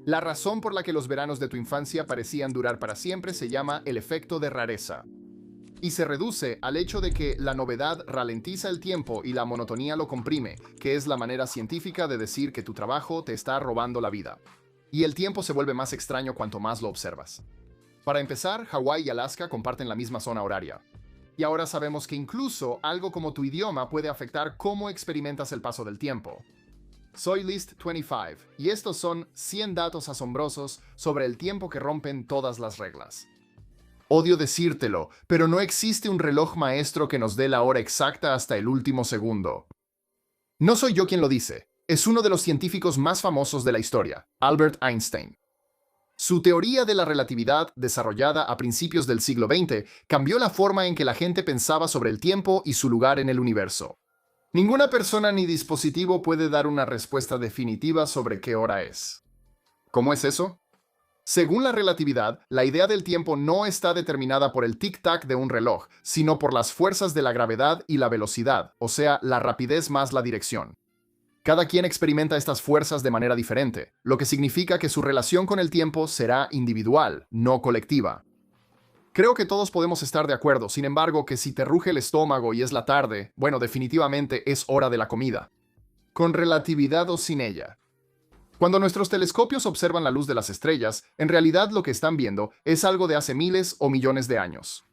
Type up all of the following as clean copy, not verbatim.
La razón por la que los veranos de tu infancia parecían durar para siempre se llama el efecto de rareza. Y se reduce al hecho de que la novedad ralentiza el tiempo y la monotonía lo comprime, que es la manera científica de decir que tu trabajo te está robando la vida. Y el tiempo se vuelve más extraño cuanto más lo observas. Para empezar, Hawái y Alaska comparten la misma zona horaria. Y ahora sabemos que incluso algo como tu idioma puede afectar cómo experimentas el paso del tiempo. Soy List25 y estos son 100 datos asombrosos sobre el tiempo que rompen todas las reglas. Odio decírtelo, pero no existe un reloj maestro que nos dé la hora exacta hasta el último segundo. No soy yo quien lo dice, es uno de los científicos más famosos de la historia, Albert Einstein. Su teoría de la relatividad, desarrollada a principios del siglo XX, cambió la forma en que la gente pensaba sobre el tiempo y su lugar en el universo. Ninguna persona ni dispositivo puede dar una respuesta definitiva sobre qué hora es. ¿Cómo es eso? Según la relatividad, la idea del tiempo no está determinada por el tic-tac de un reloj, sino por las fuerzas de la gravedad y la velocidad, o sea, la rapidez más la dirección. Cada quien experimenta estas fuerzas de manera diferente, lo que significa que su relación con el tiempo será individual, no colectiva. Creo que todos podemos estar de acuerdo, sin embargo, que si te ruge el estómago y es la tarde, bueno, definitivamente es hora de la comida. Con relatividad o sin ella. Cuando nuestros telescopios observan la luz de las estrellas, en realidad lo que están viendo es algo de hace miles o millones de años.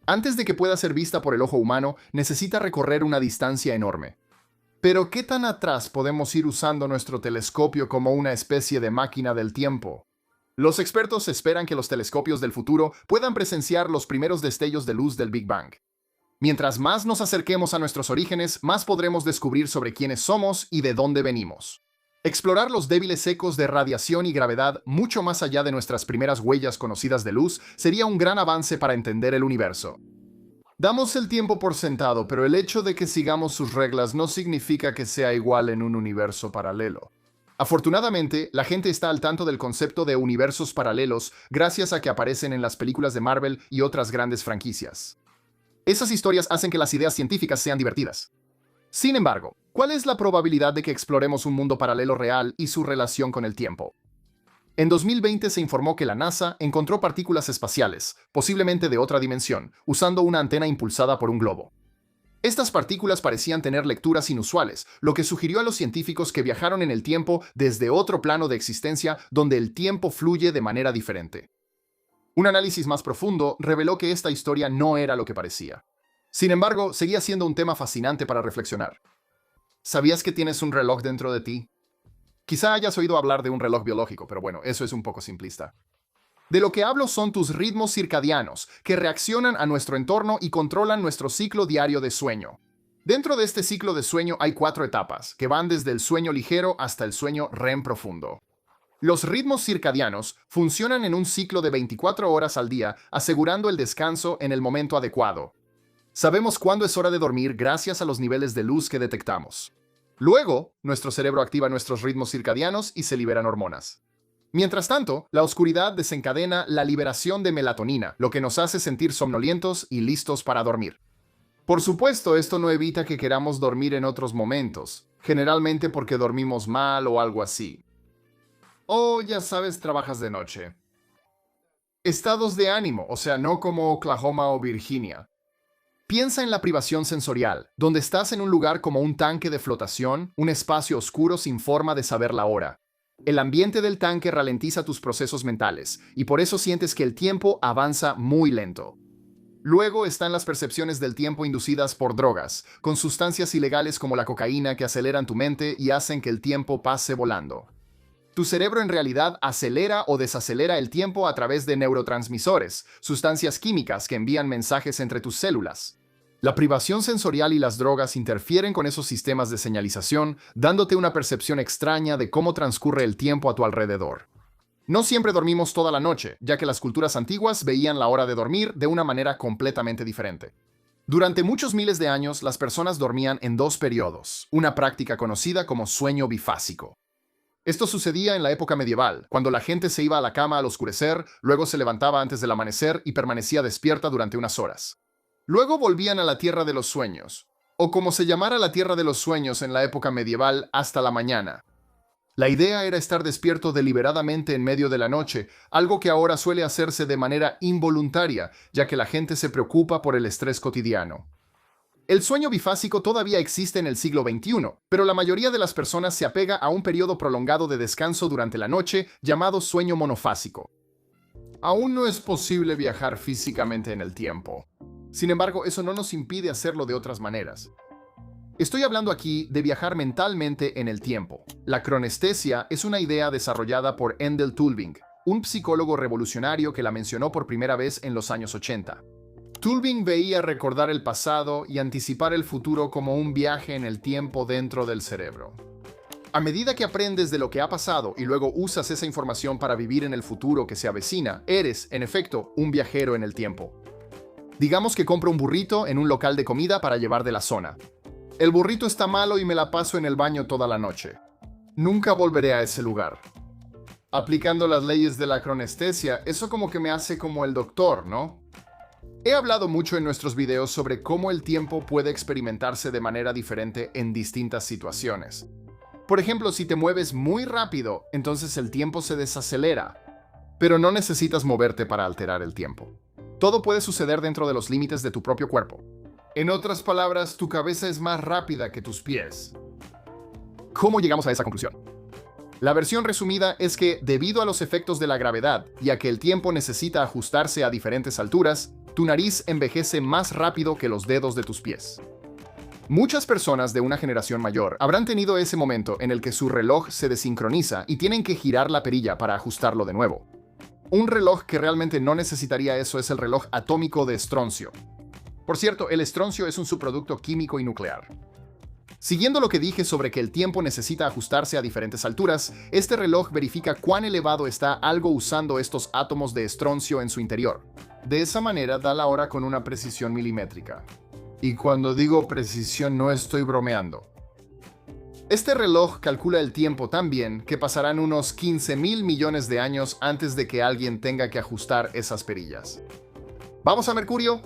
Antes de que pueda ser vista por el ojo humano, necesita recorrer una distancia enorme. Pero ¿qué tan atrás podemos ir usando nuestro telescopio como una especie de máquina del tiempo? Los expertos esperan que los telescopios del futuro puedan presenciar los primeros destellos de luz del Big Bang. Mientras más nos acerquemos a nuestros orígenes, más podremos descubrir sobre quiénes somos y de dónde venimos. Explorar los débiles ecos de radiación y gravedad mucho más allá de nuestras primeras huellas conocidas de luz sería un gran avance para entender el universo. Damos el tiempo por sentado, pero el hecho de que sigamos sus reglas no significa que sea igual en un universo paralelo. Afortunadamente, la gente está al tanto del concepto de universos paralelos gracias a que aparecen en las películas de Marvel y otras grandes franquicias. Esas historias hacen que las ideas científicas sean divertidas. Sin embargo, ¿cuál es la probabilidad de que exploremos un mundo paralelo real y su relación con el tiempo? En 2020 se informó que la NASA encontró partículas espaciales, posiblemente de otra dimensión, usando una antena impulsada por un globo. Estas partículas parecían tener lecturas inusuales, lo que sugirió a los científicos que viajaron en el tiempo desde otro plano de existencia donde el tiempo fluye de manera diferente. Un análisis más profundo reveló que esta historia no era lo que parecía. Sin embargo, seguía siendo un tema fascinante para reflexionar. ¿Sabías que tienes un reloj dentro de ti? Quizá hayas oído hablar de un reloj biológico, pero bueno, eso es un poco simplista. De lo que hablo son tus ritmos circadianos, que reaccionan a nuestro entorno y controlan nuestro ciclo diario de sueño. Dentro de este ciclo de sueño hay 4 etapas, que van desde el sueño ligero hasta el sueño REM profundo. Los ritmos circadianos funcionan en un ciclo de 24 horas al día, asegurando el descanso en el momento adecuado. Sabemos cuándo es hora de dormir gracias a los niveles de luz que detectamos. Luego, nuestro cerebro activa nuestros ritmos circadianos y se liberan hormonas. Mientras tanto, la oscuridad desencadena la liberación de melatonina, lo que nos hace sentir somnolientos y listos para dormir. Por supuesto, esto no evita que queramos dormir en otros momentos, generalmente porque dormimos mal o algo así. O, ya sabes, trabajas de noche. Estados de ánimo, o sea, no como Oklahoma o Virginia. Piensa en la privación sensorial, donde estás en un lugar como un tanque de flotación, un espacio oscuro sin forma de saber la hora. El ambiente del tanque ralentiza tus procesos mentales, y por eso sientes que el tiempo avanza muy lento. Luego están las percepciones del tiempo inducidas por drogas, con sustancias ilegales como la cocaína que aceleran tu mente y hacen que el tiempo pase volando. Tu cerebro en realidad acelera o desacelera el tiempo a través de neurotransmisores, sustancias químicas que envían mensajes entre tus células. La privación sensorial y las drogas interfieren con esos sistemas de señalización, dándote una percepción extraña de cómo transcurre el tiempo a tu alrededor. No siempre dormimos toda la noche, ya que las culturas antiguas veían la hora de dormir de una manera completamente diferente. Durante muchos miles de años, las personas dormían en 2 periodos, una práctica conocida como sueño bifásico. Esto sucedía en la época medieval, cuando la gente se iba a la cama al oscurecer, luego se levantaba antes del amanecer y permanecía despierta durante unas horas. Luego volvían a la tierra de los sueños, o como se llamara la tierra de los sueños en la época medieval, hasta la mañana. La idea era estar despierto deliberadamente en medio de la noche, algo que ahora suele hacerse de manera involuntaria, ya que la gente se preocupa por el estrés cotidiano. El sueño bifásico todavía existe en el siglo XXI, pero la mayoría de las personas se apega a un periodo prolongado de descanso durante la noche llamado sueño monofásico. Aún no es posible viajar físicamente en el tiempo. Sin embargo, eso no nos impide hacerlo de otras maneras. Estoy hablando aquí de viajar mentalmente en el tiempo. La cronestesia es una idea desarrollada por Endel Tulving, un psicólogo revolucionario que la mencionó por primera vez en los años 80. Tulving veía recordar el pasado y anticipar el futuro como un viaje en el tiempo dentro del cerebro. A medida que aprendes de lo que ha pasado y luego usas esa información para vivir en el futuro que se avecina, eres, en efecto, un viajero en el tiempo. Digamos que compro un burrito en un local de comida para llevar de la zona. El burrito está malo y me la paso en el baño toda la noche. Nunca volveré a ese lugar. Aplicando las leyes de la cronestesia, eso como que me hace como el doctor, ¿no? He hablado mucho en nuestros videos sobre cómo el tiempo puede experimentarse de manera diferente en distintas situaciones. Por ejemplo, si te mueves muy rápido, entonces el tiempo se desacelera. Pero no necesitas moverte para alterar el tiempo. Todo puede suceder dentro de los límites de tu propio cuerpo. En otras palabras, tu cabeza es más rápida que tus pies. ¿Cómo llegamos a esa conclusión? La versión resumida es que, debido a los efectos de la gravedad y a que el tiempo necesita ajustarse a diferentes alturas, tu nariz envejece más rápido que los dedos de tus pies. Muchas personas de una generación mayor habrán tenido ese momento en el que su reloj se desincroniza y tienen que girar la perilla para ajustarlo de nuevo. Un reloj que realmente no necesitaría eso es el reloj atómico de estroncio. Por cierto, el estroncio es un subproducto químico y nuclear. Siguiendo lo que dije sobre que el tiempo necesita ajustarse a diferentes alturas, este reloj verifica cuán elevado está algo usando estos átomos de estroncio en su interior. De esa manera da la hora con una precisión milimétrica. Y cuando digo precisión no estoy bromeando. Este reloj calcula el tiempo tan bien que pasarán unos 15.000 millones de años antes de que alguien tenga que ajustar esas perillas. ¿Vamos a Mercurio?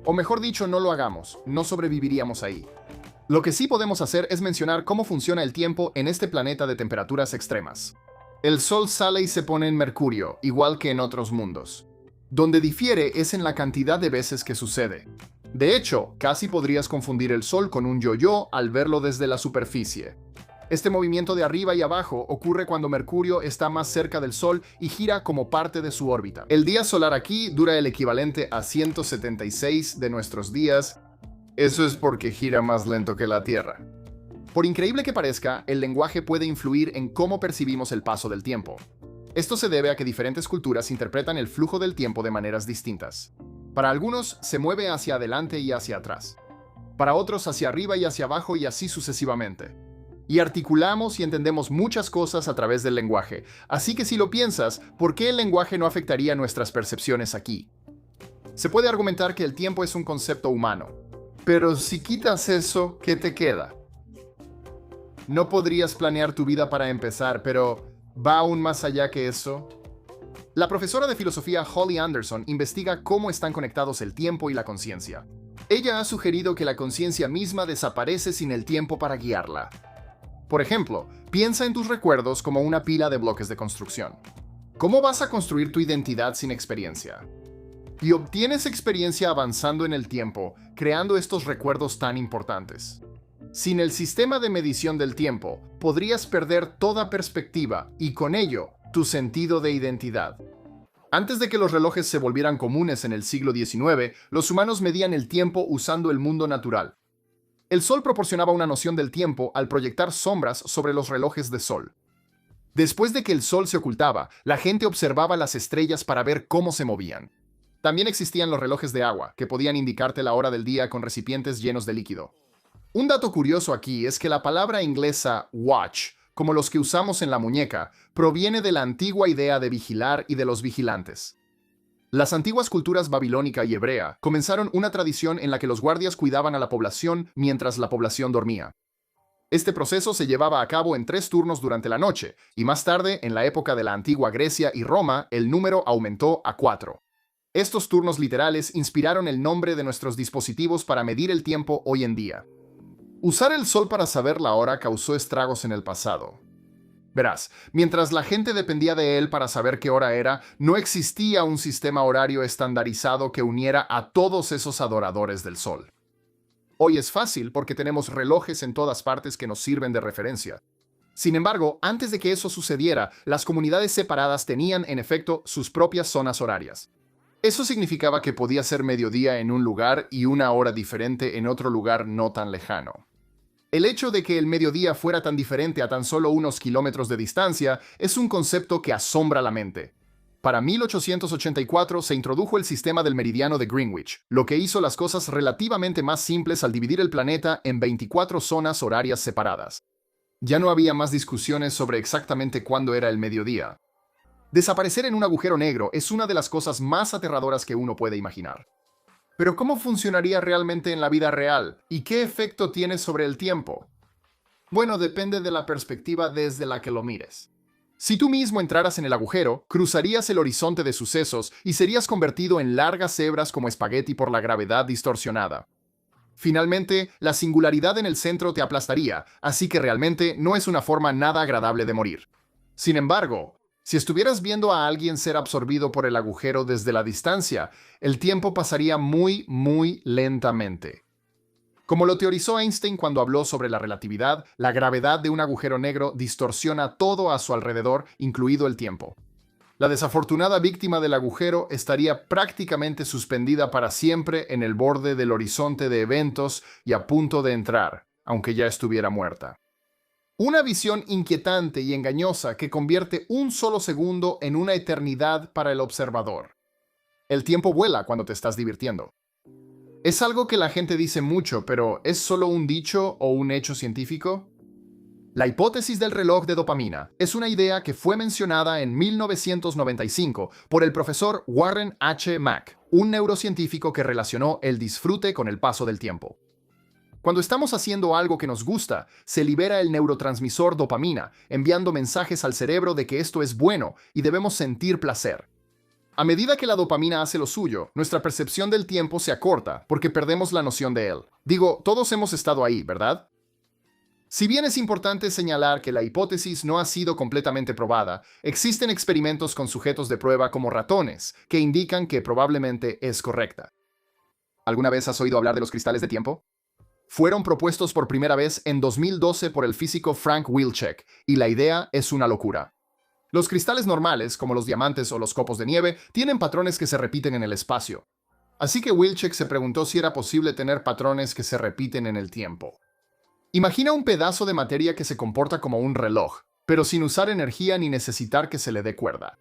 O mejor dicho, no lo hagamos, no sobreviviríamos ahí. Lo que sí podemos hacer es mencionar cómo funciona el tiempo en este planeta de temperaturas extremas. El Sol sale y se pone en Mercurio, igual que en otros mundos. Donde difiere es en la cantidad de veces que sucede. De hecho, casi podrías confundir el Sol con un yo-yo al verlo desde la superficie. Este movimiento de arriba y abajo ocurre cuando Mercurio está más cerca del Sol y gira como parte de su órbita. El día solar aquí dura el equivalente a 176 de nuestros días. Eso es porque gira más lento que la Tierra. Por increíble que parezca, el lenguaje puede influir en cómo percibimos el paso del tiempo. Esto se debe a que diferentes culturas interpretan el flujo del tiempo de maneras distintas. Para algunos, se mueve hacia adelante y hacia atrás. Para otros, hacia arriba y hacia abajo y así sucesivamente. Y articulamos y entendemos muchas cosas a través del lenguaje. Así que si lo piensas, ¿por qué el lenguaje no afectaría nuestras percepciones aquí? Se puede argumentar que el tiempo es un concepto humano. Pero si quitas eso, ¿qué te queda? No podrías planear tu vida para empezar, pero ¿va aún más allá que eso? La profesora de filosofía Holly Anderson investiga cómo están conectados el tiempo y la conciencia. Ella ha sugerido que la conciencia misma desaparece sin el tiempo para guiarla. Por ejemplo, piensa en tus recuerdos como una pila de bloques de construcción. ¿Cómo vas a construir tu identidad sin experiencia? Y obtienes experiencia avanzando en el tiempo, creando estos recuerdos tan importantes. Sin el sistema de medición del tiempo, podrías perder toda perspectiva y con ello, tu sentido de identidad. Antes de que los relojes se volvieran comunes en el siglo XIX, los humanos medían el tiempo usando el mundo natural. El sol proporcionaba una noción del tiempo al proyectar sombras sobre los relojes de sol. Después de que el sol se ocultaba, la gente observaba las estrellas para ver cómo se movían. También existían los relojes de agua, que podían indicarte la hora del día con recipientes llenos de líquido. Un dato curioso aquí es que la palabra inglesa watch, como los que usamos en la muñeca, proviene de la antigua idea de vigilar y de los vigilantes. Las antiguas culturas babilónica y hebrea comenzaron una tradición en la que los guardias cuidaban a la población mientras la población dormía. Este proceso se llevaba a cabo en 3 turnos durante la noche, y más tarde, en la época de la antigua Grecia y Roma, el número aumentó a 4. Estos turnos literales inspiraron el nombre de nuestros dispositivos para medir el tiempo hoy en día. Usar el sol para saber la hora causó estragos en el pasado. Verás, mientras la gente dependía de él para saber qué hora era, no existía un sistema horario estandarizado que uniera a todos esos adoradores del sol. Hoy es fácil porque tenemos relojes en todas partes que nos sirven de referencia. Sin embargo, antes de que eso sucediera, las comunidades separadas tenían, en efecto, sus propias zonas horarias. Eso significaba que podía ser mediodía en un lugar y una hora diferente en otro lugar no tan lejano. El hecho de que el mediodía fuera tan diferente a tan solo unos kilómetros de distancia es un concepto que asombra la mente. Para 1884 se introdujo el sistema del meridiano de Greenwich, lo que hizo las cosas relativamente más simples al dividir el planeta en 24 zonas horarias separadas. Ya no había más discusiones sobre exactamente cuándo era el mediodía. Desaparecer en un agujero negro es una de las cosas más aterradoras que uno puede imaginar. Pero ¿cómo funcionaría realmente en la vida real? ¿Y qué efecto tiene sobre el tiempo? Bueno, depende de la perspectiva desde la que lo mires. Si tú mismo entraras en el agujero, cruzarías el horizonte de sucesos y serías convertido en largas hebras como espagueti por la gravedad distorsionada. Finalmente, la singularidad en el centro te aplastaría, así que realmente no es una forma nada agradable de morir. Sin embargo, si estuvieras viendo a alguien ser absorbido por el agujero desde la distancia, el tiempo pasaría muy, muy lentamente. Como lo teorizó Einstein cuando habló sobre la relatividad, la gravedad de un agujero negro distorsiona todo a su alrededor, incluido el tiempo. La desafortunada víctima del agujero estaría prácticamente suspendida para siempre en el borde del horizonte de eventos y a punto de entrar, aunque ya estuviera muerta. Una visión inquietante y engañosa que convierte un solo segundo en una eternidad para el observador. El tiempo vuela cuando te estás divirtiendo. Es algo que la gente dice mucho, pero ¿es solo un dicho o un hecho científico? La hipótesis del reloj de dopamina es una idea que fue mencionada en 1995 por el profesor Warren H. Mack, un neurocientífico que relacionó el disfrute con el paso del tiempo. Cuando estamos haciendo algo que nos gusta, se libera el neurotransmisor dopamina, enviando mensajes al cerebro de que esto es bueno y debemos sentir placer. A medida que la dopamina hace lo suyo, nuestra percepción del tiempo se acorta porque perdemos la noción de él. Digo, todos hemos estado ahí, ¿verdad? Si bien es importante señalar que la hipótesis no ha sido completamente probada, existen experimentos con sujetos de prueba como ratones que indican que probablemente es correcta. ¿Alguna vez has oído hablar de los cristales de tiempo? Fueron propuestos por primera vez en 2012 por el físico Frank Wilczek, y la idea es una locura. Los cristales normales, como los diamantes o los copos de nieve, tienen patrones que se repiten en el espacio. Así que Wilczek se preguntó si era posible tener patrones que se repiten en el tiempo. Imagina un pedazo de materia que se comporta como un reloj, pero sin usar energía ni necesitar que se le dé cuerda.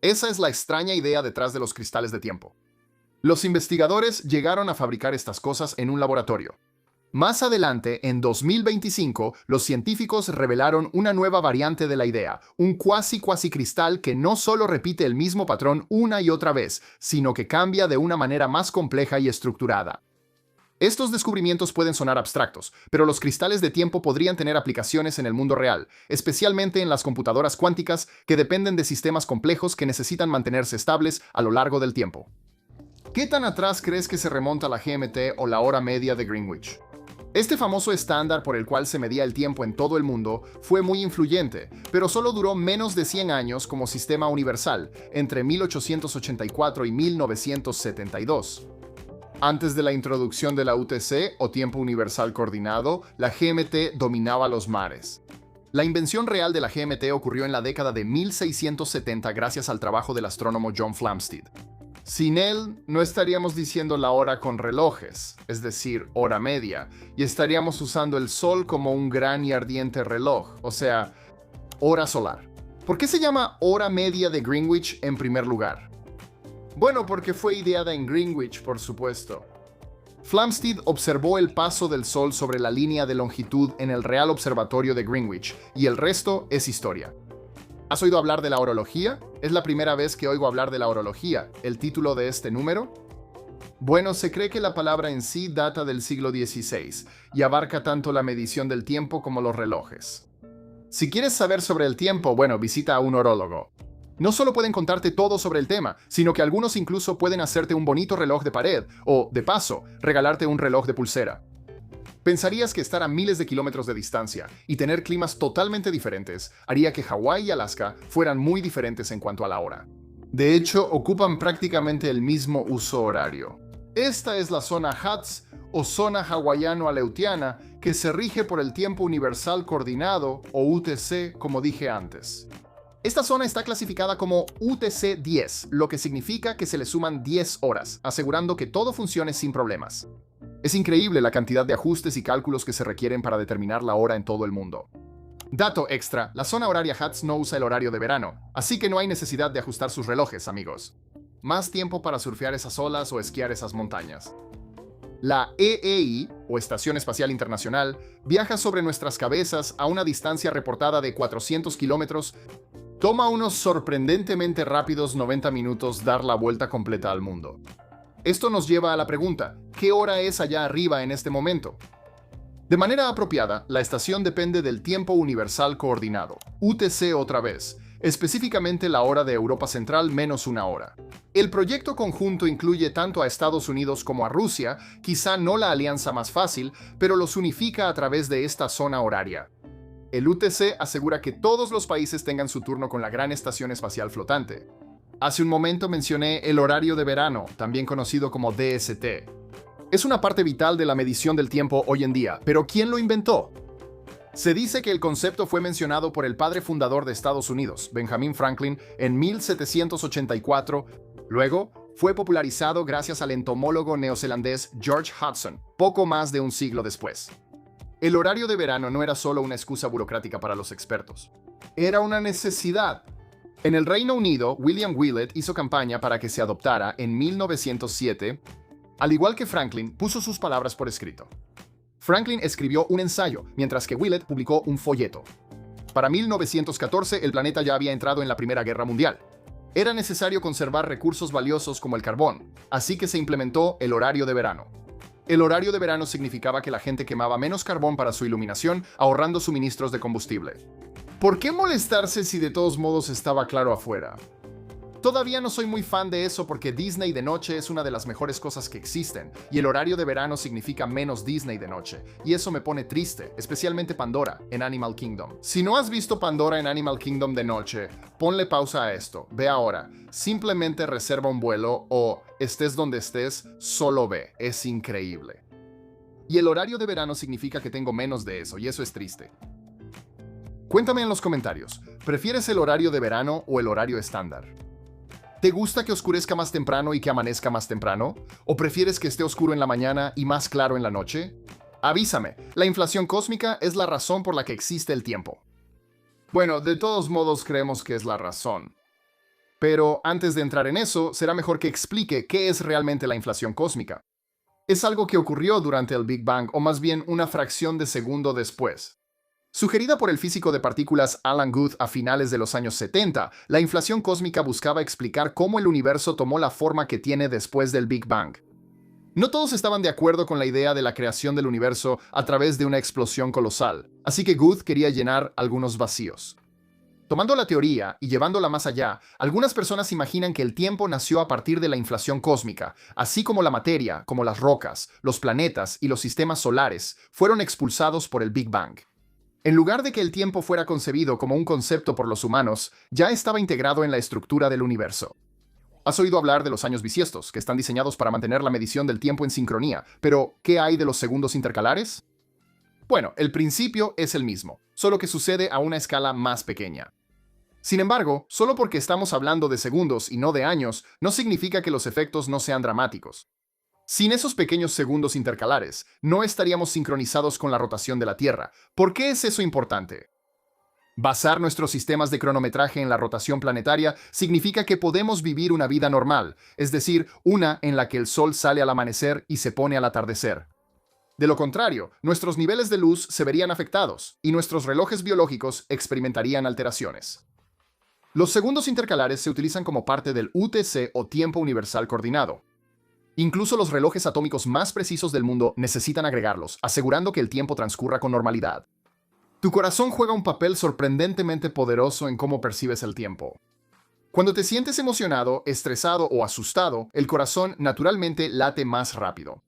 Esa es la extraña idea detrás de los cristales de tiempo. Los investigadores llegaron a fabricar estas cosas en un laboratorio. Más adelante, en 2025, los científicos revelaron una nueva variante de la idea, un cuasi-cristal que no solo repite el mismo patrón una y otra vez, sino que cambia de una manera más compleja y estructurada. Estos descubrimientos pueden sonar abstractos, pero los cristales de tiempo podrían tener aplicaciones en el mundo real, especialmente en las computadoras cuánticas que dependen de sistemas complejos que necesitan mantenerse estables a lo largo del tiempo. ¿Qué tan atrás crees que se remonta la GMT o la hora media de Greenwich? Este famoso estándar por el cual se medía el tiempo en todo el mundo fue muy influyente, pero solo duró menos de 100 años como sistema universal, entre 1884 y 1972. Antes de la introducción de la UTC, o Tiempo Universal Coordinado, la GMT dominaba los mares. La invención real de la GMT ocurrió en la década de 1670 gracias al trabajo del astrónomo John Flamsteed. Sin él, no estaríamos diciendo la hora con relojes, es decir, hora media, y estaríamos usando el sol como un gran y ardiente reloj, o sea, hora solar. ¿Por qué se llama hora media de Greenwich en primer lugar? Bueno, porque fue ideada en Greenwich, por supuesto. Flamsteed observó el paso del sol sobre la línea de longitud en el Real Observatorio de Greenwich, y el resto es historia. ¿Has oído hablar de la horología? Es la primera vez que oigo hablar de la horología. ¿El título de este número? Bueno, se cree que la palabra en sí data del siglo XVI y abarca tanto la medición del tiempo como los relojes. Si quieres saber sobre el tiempo, bueno, visita a un orólogo. No solo pueden contarte todo sobre el tema, sino que algunos incluso pueden hacerte un bonito reloj de pared o, de paso, regalarte un reloj de pulsera. Pensarías que estar a miles de kilómetros de distancia y tener climas totalmente diferentes haría que Hawái y Alaska fueran muy diferentes en cuanto a la hora. De hecho, ocupan prácticamente el mismo uso horario. Esta es la zona HATS o zona hawaiano-aleutiana que se rige por el tiempo universal coordinado o UTC, como dije antes. Esta zona está clasificada como UTC 10, lo que significa que se le suman 10 horas, asegurando que todo funcione sin problemas. Es increíble la cantidad de ajustes y cálculos que se requieren para determinar la hora en todo el mundo. Dato extra, la zona horaria HATS no usa el horario de verano, así que no hay necesidad de ajustar sus relojes, amigos. Más tiempo para surfear esas olas o esquiar esas montañas. La EEI, o Estación Espacial Internacional, viaja sobre nuestras cabezas a una distancia reportada de 400 kilómetros. Toma unos sorprendentemente rápidos 90 minutos dar la vuelta completa al mundo. Esto nos lleva a la pregunta, ¿qué hora es allá arriba en este momento? De manera apropiada, la estación depende del tiempo universal coordinado, UTC otra vez, específicamente la hora de Europa Central menos una hora. El proyecto conjunto incluye tanto a Estados Unidos como a Rusia, quizá no la alianza más fácil, pero los unifica a través de esta zona horaria. El UTC asegura que todos los países tengan su turno con la Gran Estación Espacial Flotante. Hace un momento mencioné el horario de verano, también conocido como DST. Es una parte vital de la medición del tiempo hoy en día, pero ¿quién lo inventó? Se dice que el concepto fue mencionado por el padre fundador de Estados Unidos, Benjamin Franklin, en 1784. Luego, fue popularizado gracias al entomólogo neozelandés George Hudson, poco más de un siglo después. El horario de verano no era solo una excusa burocrática para los expertos. Era una necesidad. En el Reino Unido, William Willett hizo campaña para que se adoptara en 1907. Al igual que Franklin, puso sus palabras por escrito. Franklin escribió un ensayo, mientras que Willett publicó un folleto. Para 1914, el planeta ya había entrado en la Primera Guerra Mundial. Era necesario conservar recursos valiosos como el carbón, así que se implementó el horario de verano. El horario de verano significaba que la gente quemaba menos carbón para su iluminación, ahorrando suministros de combustible. ¿Por qué molestarse si de todos modos estaba claro afuera? Todavía no soy muy fan de eso porque Disney de noche es una de las mejores cosas que existen, y el horario de verano significa menos Disney de noche, y eso me pone triste, especialmente Pandora en Animal Kingdom. Si no has visto Pandora en Animal Kingdom de noche, ponle pausa a esto, ve ahora, simplemente reserva un vuelo o, estés donde estés, solo ve, es increíble. Y el horario de verano significa que tengo menos de eso, y eso es triste. Cuéntame en los comentarios, ¿prefieres el horario de verano o el horario estándar? ¿Te gusta que oscurezca más temprano y que amanezca más temprano? ¿O prefieres que esté oscuro en la mañana y más claro en la noche? Avísame, la inflación cósmica es la razón por la que existe el tiempo. Bueno, de todos modos creemos que es la razón. Pero antes de entrar en eso, será mejor que explique qué es realmente la inflación cósmica. Es algo que ocurrió durante el Big Bang, o más bien una fracción de segundo después. Sugerida por el físico de partículas Alan Guth a finales de los años 70, la inflación cósmica buscaba explicar cómo el universo tomó la forma que tiene después del Big Bang. No todos estaban de acuerdo con la idea de la creación del universo a través de una explosión colosal, así que Guth quería llenar algunos vacíos. Tomando la teoría y llevándola más allá, algunas personas imaginan que el tiempo nació a partir de la inflación cósmica, así como la materia, como las rocas, los planetas y los sistemas solares fueron expulsados por el Big Bang. En lugar de que el tiempo fuera concebido como un concepto por los humanos, ya estaba integrado en la estructura del universo. Has oído hablar de los años bisiestos, que están diseñados para mantener la medición del tiempo en sincronía, pero ¿qué hay de los segundos intercalares? Bueno, el principio es el mismo, solo que sucede a una escala más pequeña. Sin embargo, solo porque estamos hablando de segundos y no de años, no significa que los efectos no sean dramáticos. Sin esos pequeños segundos intercalares, no estaríamos sincronizados con la rotación de la Tierra. ¿Por qué es eso importante? Basar nuestros sistemas de cronometraje en la rotación planetaria significa que podemos vivir una vida normal, es decir, una en la que el sol sale al amanecer y se pone al atardecer. De lo contrario, nuestros niveles de luz se verían afectados y nuestros relojes biológicos experimentarían alteraciones. Los segundos intercalares se utilizan como parte del UTC o tiempo universal coordinado. Incluso los relojes atómicos más precisos del mundo necesitan agregarlos, asegurando que el tiempo transcurra con normalidad. Tu corazón juega un papel sorprendentemente poderoso en cómo percibes el tiempo. Cuando te sientes emocionado, estresado o asustado, el corazón naturalmente late más rápido.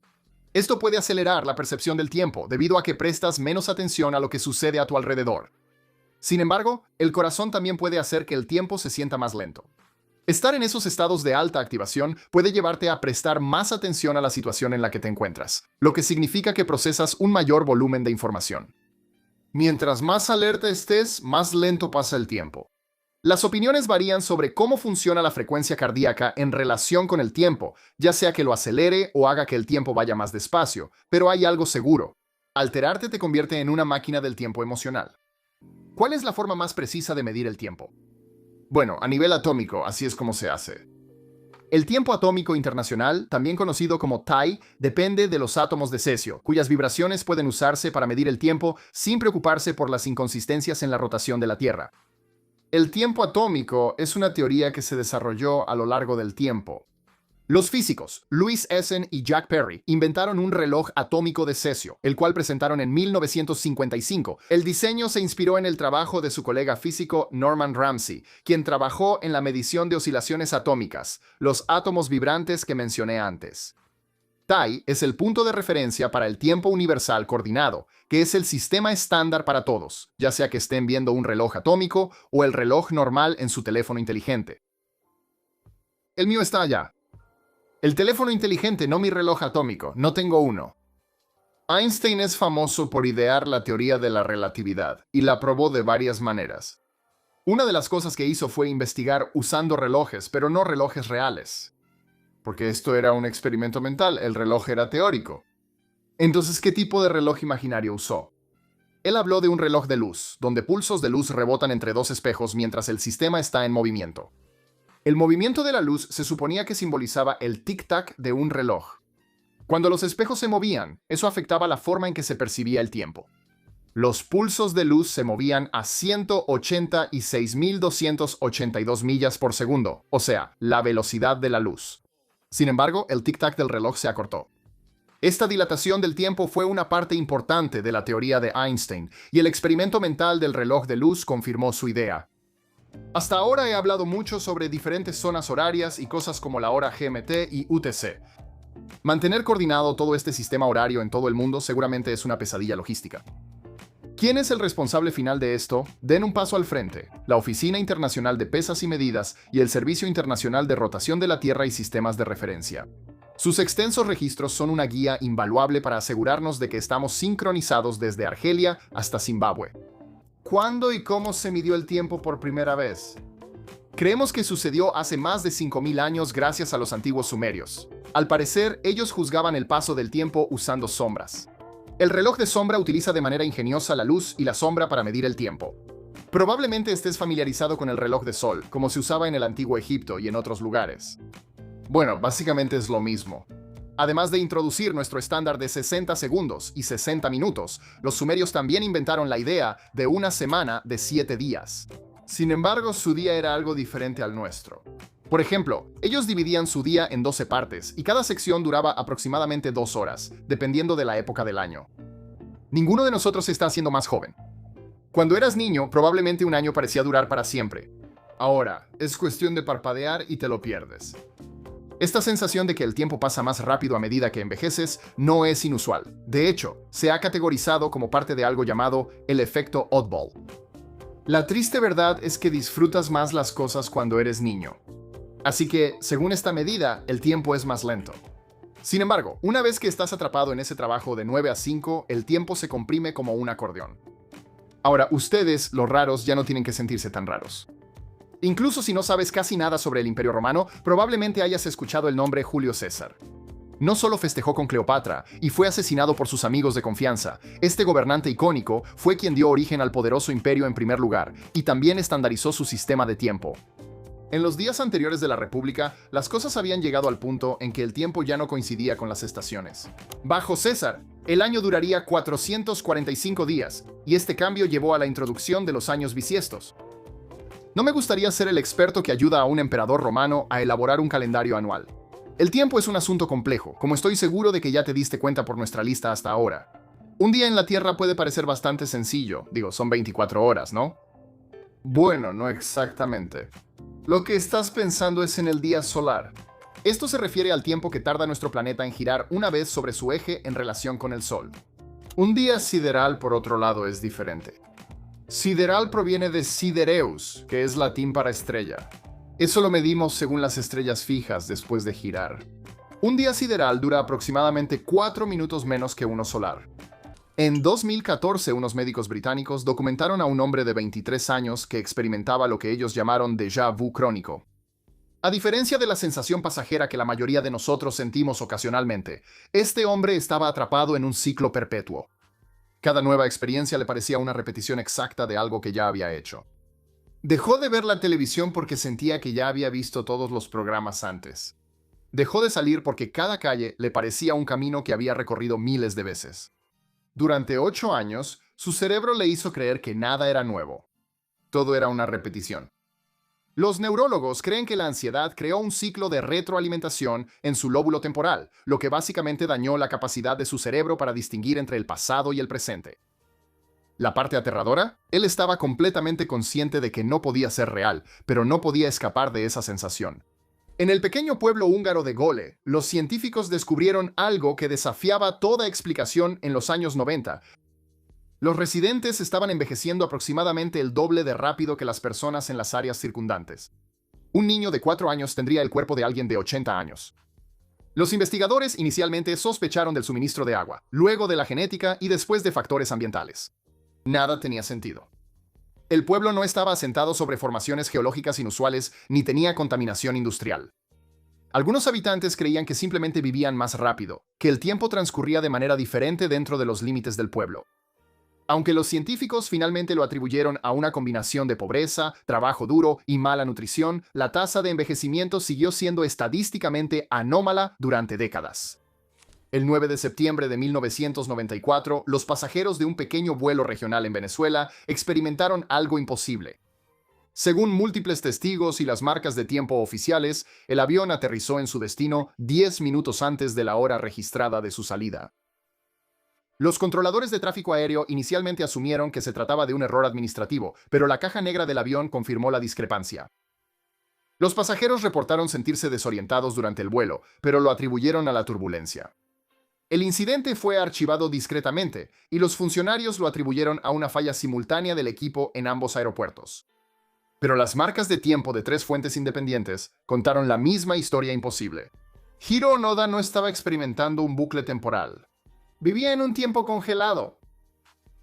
Esto puede acelerar la percepción del tiempo debido a que prestas menos atención a lo que sucede a tu alrededor. Sin embargo, el corazón también puede hacer que el tiempo se sienta más lento. Estar en esos estados de alta activación puede llevarte a prestar más atención a la situación en la que te encuentras, lo que significa que procesas un mayor volumen de información. Mientras más alerta estés, más lento pasa el tiempo. Las opiniones varían sobre cómo funciona la frecuencia cardíaca en relación con el tiempo, ya sea que lo acelere o haga que el tiempo vaya más despacio, pero hay algo seguro. Alterarte te convierte en una máquina del tiempo emocional. ¿Cuál es la forma más precisa de medir el tiempo? Bueno, a nivel atómico, así es como se hace. El tiempo atómico internacional, también conocido como TAI, depende de los átomos de cesio, cuyas vibraciones pueden usarse para medir el tiempo sin preocuparse por las inconsistencias en la rotación de la Tierra. El tiempo atómico es una teoría que se desarrolló a lo largo del tiempo. Los físicos Louis Essen y Jack Perry inventaron un reloj atómico de cesio, el cual presentaron en 1955. El diseño se inspiró en el trabajo de su colega físico Norman Ramsey, quien trabajó en la medición de oscilaciones atómicas, los átomos vibrantes que mencioné antes. TAI es el punto de referencia para el tiempo universal coordinado, que es el sistema estándar para todos, ya sea que estén viendo un reloj atómico o el reloj normal en su teléfono inteligente. El mío está allá. El teléfono inteligente, no mi reloj atómico, no tengo uno. Einstein es famoso por idear la teoría de la relatividad y la probó de varias maneras. Una de las cosas que hizo fue investigar usando relojes, pero no relojes reales. Porque esto era un experimento mental, el reloj era teórico. Entonces, ¿qué tipo de reloj imaginario usó? Él habló de un reloj de luz, donde pulsos de luz rebotan entre dos espejos mientras el sistema está en movimiento. El movimiento de la luz se suponía que simbolizaba el tic-tac de un reloj. Cuando los espejos se movían, eso afectaba la forma en que se percibía el tiempo. Los pulsos de luz se movían a 186.282 millas por segundo, o sea, la velocidad de la luz. Sin embargo, el tic-tac del reloj se acortó. Esta dilatación del tiempo fue una parte importante de la teoría de Einstein, y el experimento mental del reloj de luz confirmó su idea. Hasta ahora he hablado mucho sobre diferentes zonas horarias y cosas como la hora GMT y UTC. Mantener coordinado todo este sistema horario en todo el mundo seguramente es una pesadilla logística. ¿Quién es el responsable final de esto? Den un paso al frente: la Oficina Internacional de Pesas y Medidas y el Servicio Internacional de Rotación de la Tierra y Sistemas de Referencia. Sus extensos registros son una guía invaluable para asegurarnos de que estamos sincronizados desde Argelia hasta Zimbabue. ¿Cuándo y cómo se midió el tiempo por primera vez? Creemos que sucedió hace más de 5.000 años gracias a los antiguos sumerios. Al parecer, ellos juzgaban el paso del tiempo usando sombras. El reloj de sombra utiliza de manera ingeniosa la luz y la sombra para medir el tiempo. Probablemente estés familiarizado con el reloj de sol, como se usaba en el antiguo Egipto y en otros lugares. Bueno, básicamente es lo mismo. Además de introducir nuestro estándar de 60 segundos y 60 minutos, los sumerios también inventaron la idea de una semana de 7 días. Sin embargo, su día era algo diferente al nuestro. Por ejemplo, ellos dividían su día en 12 partes y cada sección duraba aproximadamente 2 horas, dependiendo de la época del año. Ninguno de nosotros está siendo más joven. Cuando eras niño, probablemente un año parecía durar para siempre. Ahora, es cuestión de parpadear y te lo pierdes. Esta sensación de que el tiempo pasa más rápido a medida que envejeces no es inusual. De hecho, se ha categorizado como parte de algo llamado el efecto oddball. La triste verdad es que disfrutas más las cosas cuando eres niño. Así que, según esta medida, el tiempo es más lento. Sin embargo, una vez que estás atrapado en ese trabajo de 9 a 5, el tiempo se comprime como un acordeón. Ahora, ustedes, los raros, ya no tienen que sentirse tan raros. Incluso si no sabes casi nada sobre el Imperio Romano, probablemente hayas escuchado el nombre Julio César. No solo festejó con Cleopatra y fue asesinado por sus amigos de confianza, este gobernante icónico fue quien dio origen al poderoso imperio en primer lugar y también estandarizó su sistema de tiempo. En los días anteriores de la República, las cosas habían llegado al punto en que el tiempo ya no coincidía con las estaciones. Bajo César, el año duraría 445 días, y este cambio llevó a la introducción de los años bisiestos. No me gustaría ser el experto que ayuda a un emperador romano a elaborar un calendario anual. El tiempo es un asunto complejo, como estoy seguro de que ya te diste cuenta por nuestra lista hasta ahora. Un día en la Tierra puede parecer bastante sencillo, son 24 horas, ¿no? Bueno, no exactamente. Lo que estás pensando es en el día solar. Esto se refiere al tiempo que tarda nuestro planeta en girar una vez sobre su eje en relación con el Sol. Un día sideral, por otro lado, es diferente. Sideral proviene de sidereus, que es latín para estrella. Eso lo medimos según las estrellas fijas después de girar. Un día sideral dura aproximadamente 4 minutos menos que uno solar. En 2014, unos médicos británicos documentaron a un hombre de 23 años que experimentaba lo que ellos llamaron déjà vu crónico. A diferencia de la sensación pasajera que la mayoría de nosotros sentimos ocasionalmente, este hombre estaba atrapado en un ciclo perpetuo. Cada nueva experiencia le parecía una repetición exacta de algo que ya había hecho. Dejó de ver la televisión porque sentía que ya había visto todos los programas antes. Dejó de salir porque cada calle le parecía un camino que había recorrido miles de veces. Durante 8 años, su cerebro le hizo creer que nada era nuevo. Todo era una repetición. Los neurólogos creen que la ansiedad creó un ciclo de retroalimentación en su lóbulo temporal, lo que básicamente dañó la capacidad de su cerebro para distinguir entre el pasado y el presente. La parte aterradora, él estaba completamente consciente de que no podía ser real, pero no podía escapar de esa sensación. En el pequeño pueblo húngaro de Gole, los científicos descubrieron algo que desafiaba toda explicación en los años 90. Los residentes estaban envejeciendo aproximadamente el doble de rápido que las personas en las áreas circundantes. Un niño de 4 años tendría el cuerpo de alguien de 80 años. Los investigadores inicialmente sospecharon del suministro de agua, luego de la genética y después de factores ambientales. Nada tenía sentido. El pueblo no estaba asentado sobre formaciones geológicas inusuales ni tenía contaminación industrial. Algunos habitantes creían que simplemente vivían más rápido, que el tiempo transcurría de manera diferente dentro de los límites del pueblo. Aunque los científicos finalmente lo atribuyeron a una combinación de pobreza, trabajo duro y mala nutrición, la tasa de envejecimiento siguió siendo estadísticamente anómala durante décadas. El 9 de septiembre de 1994, los pasajeros de un pequeño vuelo regional en Venezuela experimentaron algo imposible. Según múltiples testigos y las marcas de tiempo oficiales, el avión aterrizó en su destino 10 minutos antes de la hora registrada de su salida. Los controladores de tráfico aéreo inicialmente asumieron que se trataba de un error administrativo, pero la caja negra del avión confirmó la discrepancia. Los pasajeros reportaron sentirse desorientados durante el vuelo, pero lo atribuyeron a la turbulencia. El incidente fue archivado discretamente, y los funcionarios lo atribuyeron a una falla simultánea del equipo en ambos aeropuertos. Pero las marcas de tiempo de 3 fuentes independientes contaron la misma historia imposible. Hiro Onoda no estaba experimentando un bucle temporal. Vivía en un tiempo congelado.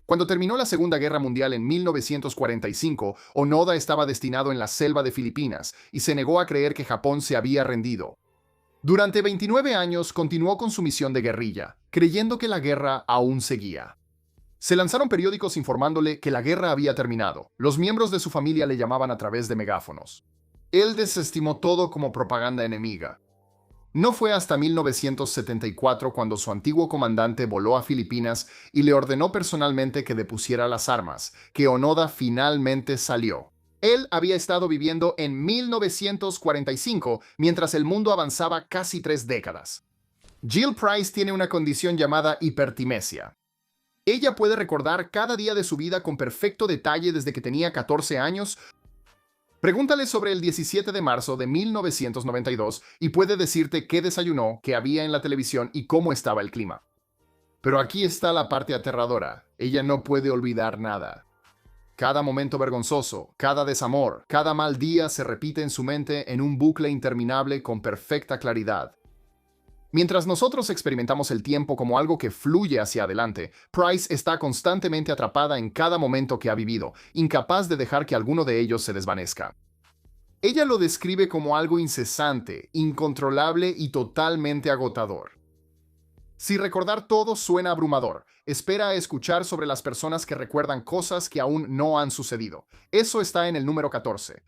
Cuando terminó la Segunda Guerra Mundial en 1945, Onoda estaba destinado en la selva de Filipinas y se negó a creer que Japón se había rendido. Durante 29 años continuó con su misión de guerrilla, creyendo que la guerra aún seguía. Se lanzaron periódicos informándole que la guerra había terminado. Los miembros de su familia le llamaban a través de megáfonos. Él desestimó todo como propaganda enemiga. No fue hasta 1974 cuando su antiguo comandante voló a Filipinas y le ordenó personalmente que depusiera las armas, que Onoda finalmente salió. Él había estado viviendo en 1945, mientras el mundo avanzaba casi 3 décadas. Jill Price tiene una condición llamada hipertimesia. Ella puede recordar cada día de su vida con perfecto detalle desde que tenía 14 años. Pregúntale sobre el 17 de marzo de 1992 y puede decirte qué desayunó, qué había en la televisión y cómo estaba el clima. Pero aquí está la parte aterradora. Ella no puede olvidar nada. Cada momento vergonzoso, cada desamor, cada mal día se repite en su mente en un bucle interminable con perfecta claridad. Mientras nosotros experimentamos el tiempo como algo que fluye hacia adelante, Price está constantemente atrapada en cada momento que ha vivido, incapaz de dejar que alguno de ellos se desvanezca. Ella lo describe como algo incesante, incontrolable y totalmente agotador. Si recordar todo suena abrumador, espera a escuchar sobre las personas que recuerdan cosas que aún no han sucedido. Eso está en el número 14.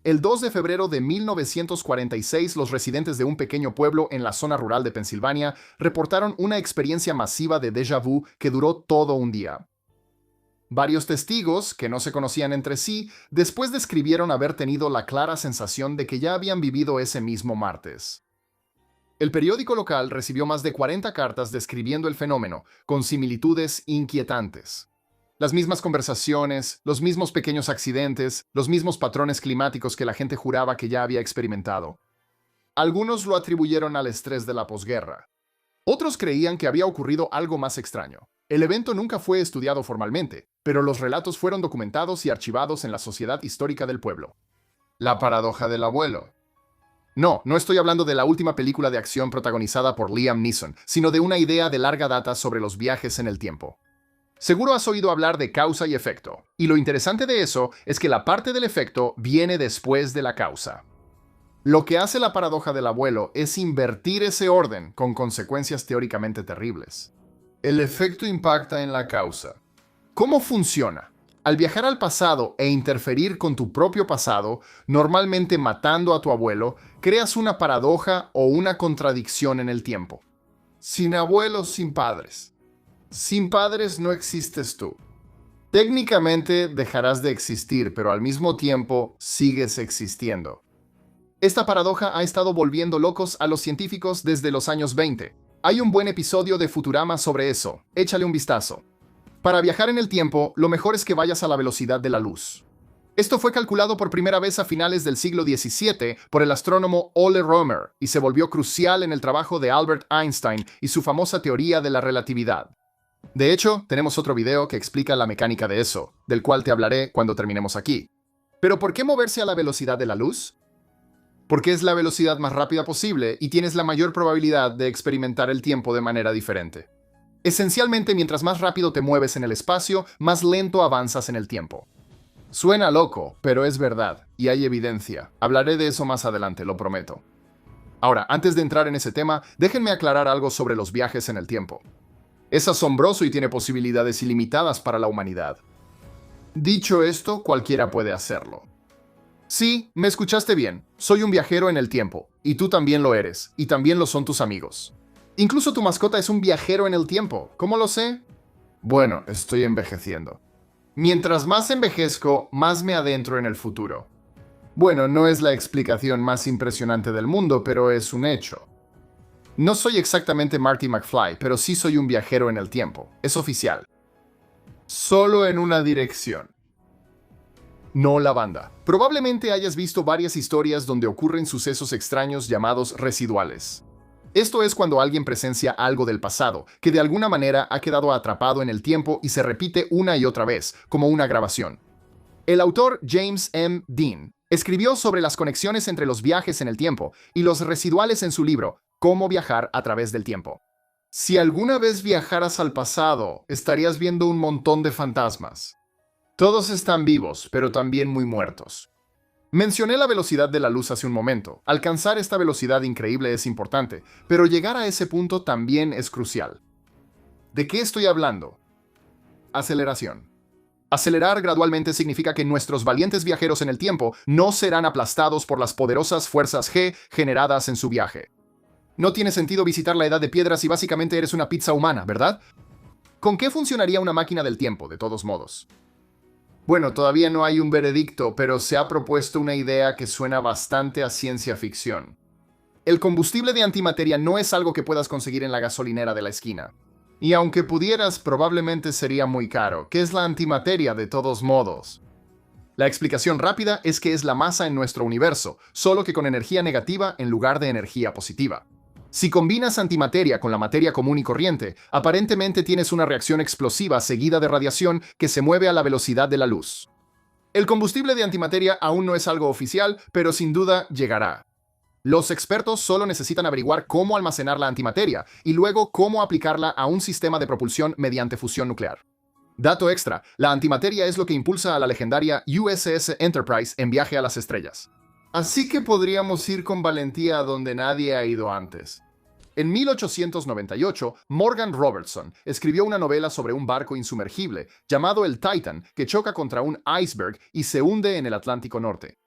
El 2 de febrero de 1946, los residentes de un pequeño pueblo en la zona rural de Pensilvania reportaron una experiencia masiva de déjà vu que duró todo un día. Varios testigos, que no se conocían entre sí, después describieron haber tenido la clara sensación de que ya habían vivido ese mismo martes. El periódico local recibió más de 40 cartas describiendo el fenómeno, con similitudes inquietantes. Las mismas conversaciones, los mismos pequeños accidentes, los mismos patrones climáticos que la gente juraba que ya había experimentado. Algunos lo atribuyeron al estrés de la posguerra. Otros creían que había ocurrido algo más extraño. El evento nunca fue estudiado formalmente, pero los relatos fueron documentados y archivados en la Sociedad Histórica del Pueblo. La paradoja del abuelo. No estoy hablando de la última película de acción protagonizada por Liam Neeson, sino de una idea de larga data sobre los viajes en el tiempo. Seguro has oído hablar de causa y efecto, y lo interesante de eso es que la parte del efecto viene después de la causa. Lo que hace la paradoja del abuelo es invertir ese orden con consecuencias teóricamente terribles. El efecto impacta en la causa. ¿Cómo funciona? Al viajar al pasado e interferir con tu propio pasado, normalmente matando a tu abuelo, creas una paradoja o una contradicción en el tiempo. Sin abuelos, sin padres. Sin padres no existes tú. Técnicamente dejarás de existir, pero al mismo tiempo sigues existiendo. Esta paradoja ha estado volviendo locos a los científicos desde los años 20. Hay un buen episodio de Futurama sobre eso. Échale un vistazo. Para viajar en el tiempo, lo mejor es que vayas a la velocidad de la luz. Esto fue calculado por primera vez a finales del siglo XVII por el astrónomo Ole Römer y se volvió crucial en el trabajo de Albert Einstein y su famosa teoría de la relatividad. De hecho, tenemos otro video que explica la mecánica de eso, del cual te hablaré cuando terminemos aquí. ¿Pero por qué moverse a la velocidad de la luz? Porque es la velocidad más rápida posible y tienes la mayor probabilidad de experimentar el tiempo de manera diferente. Esencialmente, mientras más rápido te mueves en el espacio, más lento avanzas en el tiempo. Suena loco, pero es verdad, y hay evidencia. Hablaré de eso más adelante, lo prometo. Ahora, antes de entrar en ese tema, déjenme aclarar algo sobre los viajes en el tiempo. Es asombroso y tiene posibilidades ilimitadas para la humanidad. Dicho esto, cualquiera puede hacerlo. Sí, me escuchaste bien. Soy un viajero en el tiempo, y tú también lo eres, y también lo son tus amigos. Incluso tu mascota es un viajero en el tiempo. ¿Cómo lo sé? Bueno, estoy envejeciendo. Mientras más envejezco, más me adentro en el futuro. Bueno, no es la explicación más impresionante del mundo, pero es un hecho. No soy exactamente Marty McFly, pero sí soy un viajero en el tiempo. Es oficial. Solo en una dirección. No la banda. Probablemente hayas visto varias historias donde ocurren sucesos extraños llamados residuales. Esto es cuando alguien presencia algo del pasado, que de alguna manera ha quedado atrapado en el tiempo y se repite una y otra vez, como una grabación. El autor James M. Dean escribió sobre las conexiones entre los viajes en el tiempo y los residuales en su libro, Cómo viajar a través del tiempo. Si alguna vez viajaras al pasado, estarías viendo un montón de fantasmas. Todos están vivos, pero también muy muertos. Mencioné la velocidad de la luz hace un momento. Alcanzar esta velocidad increíble es importante, pero llegar a ese punto también es crucial. ¿De qué estoy hablando? Aceleración. Acelerar gradualmente significa que nuestros valientes viajeros en el tiempo no serán aplastados por las poderosas fuerzas G generadas en su viaje. No tiene sentido visitar la Edad de Piedra si básicamente eres una pizza humana, ¿verdad? ¿Con qué funcionaría una máquina del tiempo, de todos modos? Bueno, todavía no hay un veredicto, pero se ha propuesto una idea que suena bastante a ciencia ficción. El combustible de antimateria no es algo que puedas conseguir en la gasolinera de la esquina. Y aunque pudieras, probablemente sería muy caro. ¿Qué es la antimateria de todos modos? La explicación rápida es que es la masa en nuestro universo, solo que con energía negativa en lugar de energía positiva. Si combinas antimateria con la materia común y corriente, aparentemente tienes una reacción explosiva seguida de radiación que se mueve a la velocidad de la luz. El combustible de antimateria aún no es algo oficial, pero sin duda llegará. Los expertos solo necesitan averiguar cómo almacenar la antimateria y luego cómo aplicarla a un sistema de propulsión mediante fusión nuclear. Dato extra, la antimateria es lo que impulsa a la legendaria USS Enterprise en viaje a las estrellas. Así que podríamos ir con valentía a donde nadie ha ido antes. En 1898, Morgan Robertson escribió una novela sobre un barco insumergible llamado el Titan que choca contra un iceberg y se hunde en el Atlántico Norte.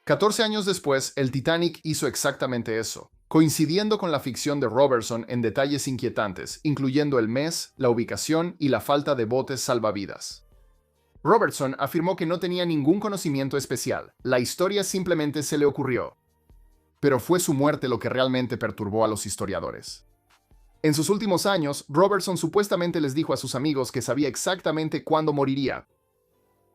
14 años después, el Titanic hizo exactamente eso, coincidiendo con la ficción de Robertson en detalles inquietantes, incluyendo el mes, la ubicación y la falta de botes salvavidas. Robertson afirmó que no tenía ningún conocimiento especial, la historia simplemente se le ocurrió. Pero fue su muerte lo que realmente perturbó a los historiadores. En sus últimos años, Robertson supuestamente les dijo a sus amigos que sabía exactamente cuándo moriría.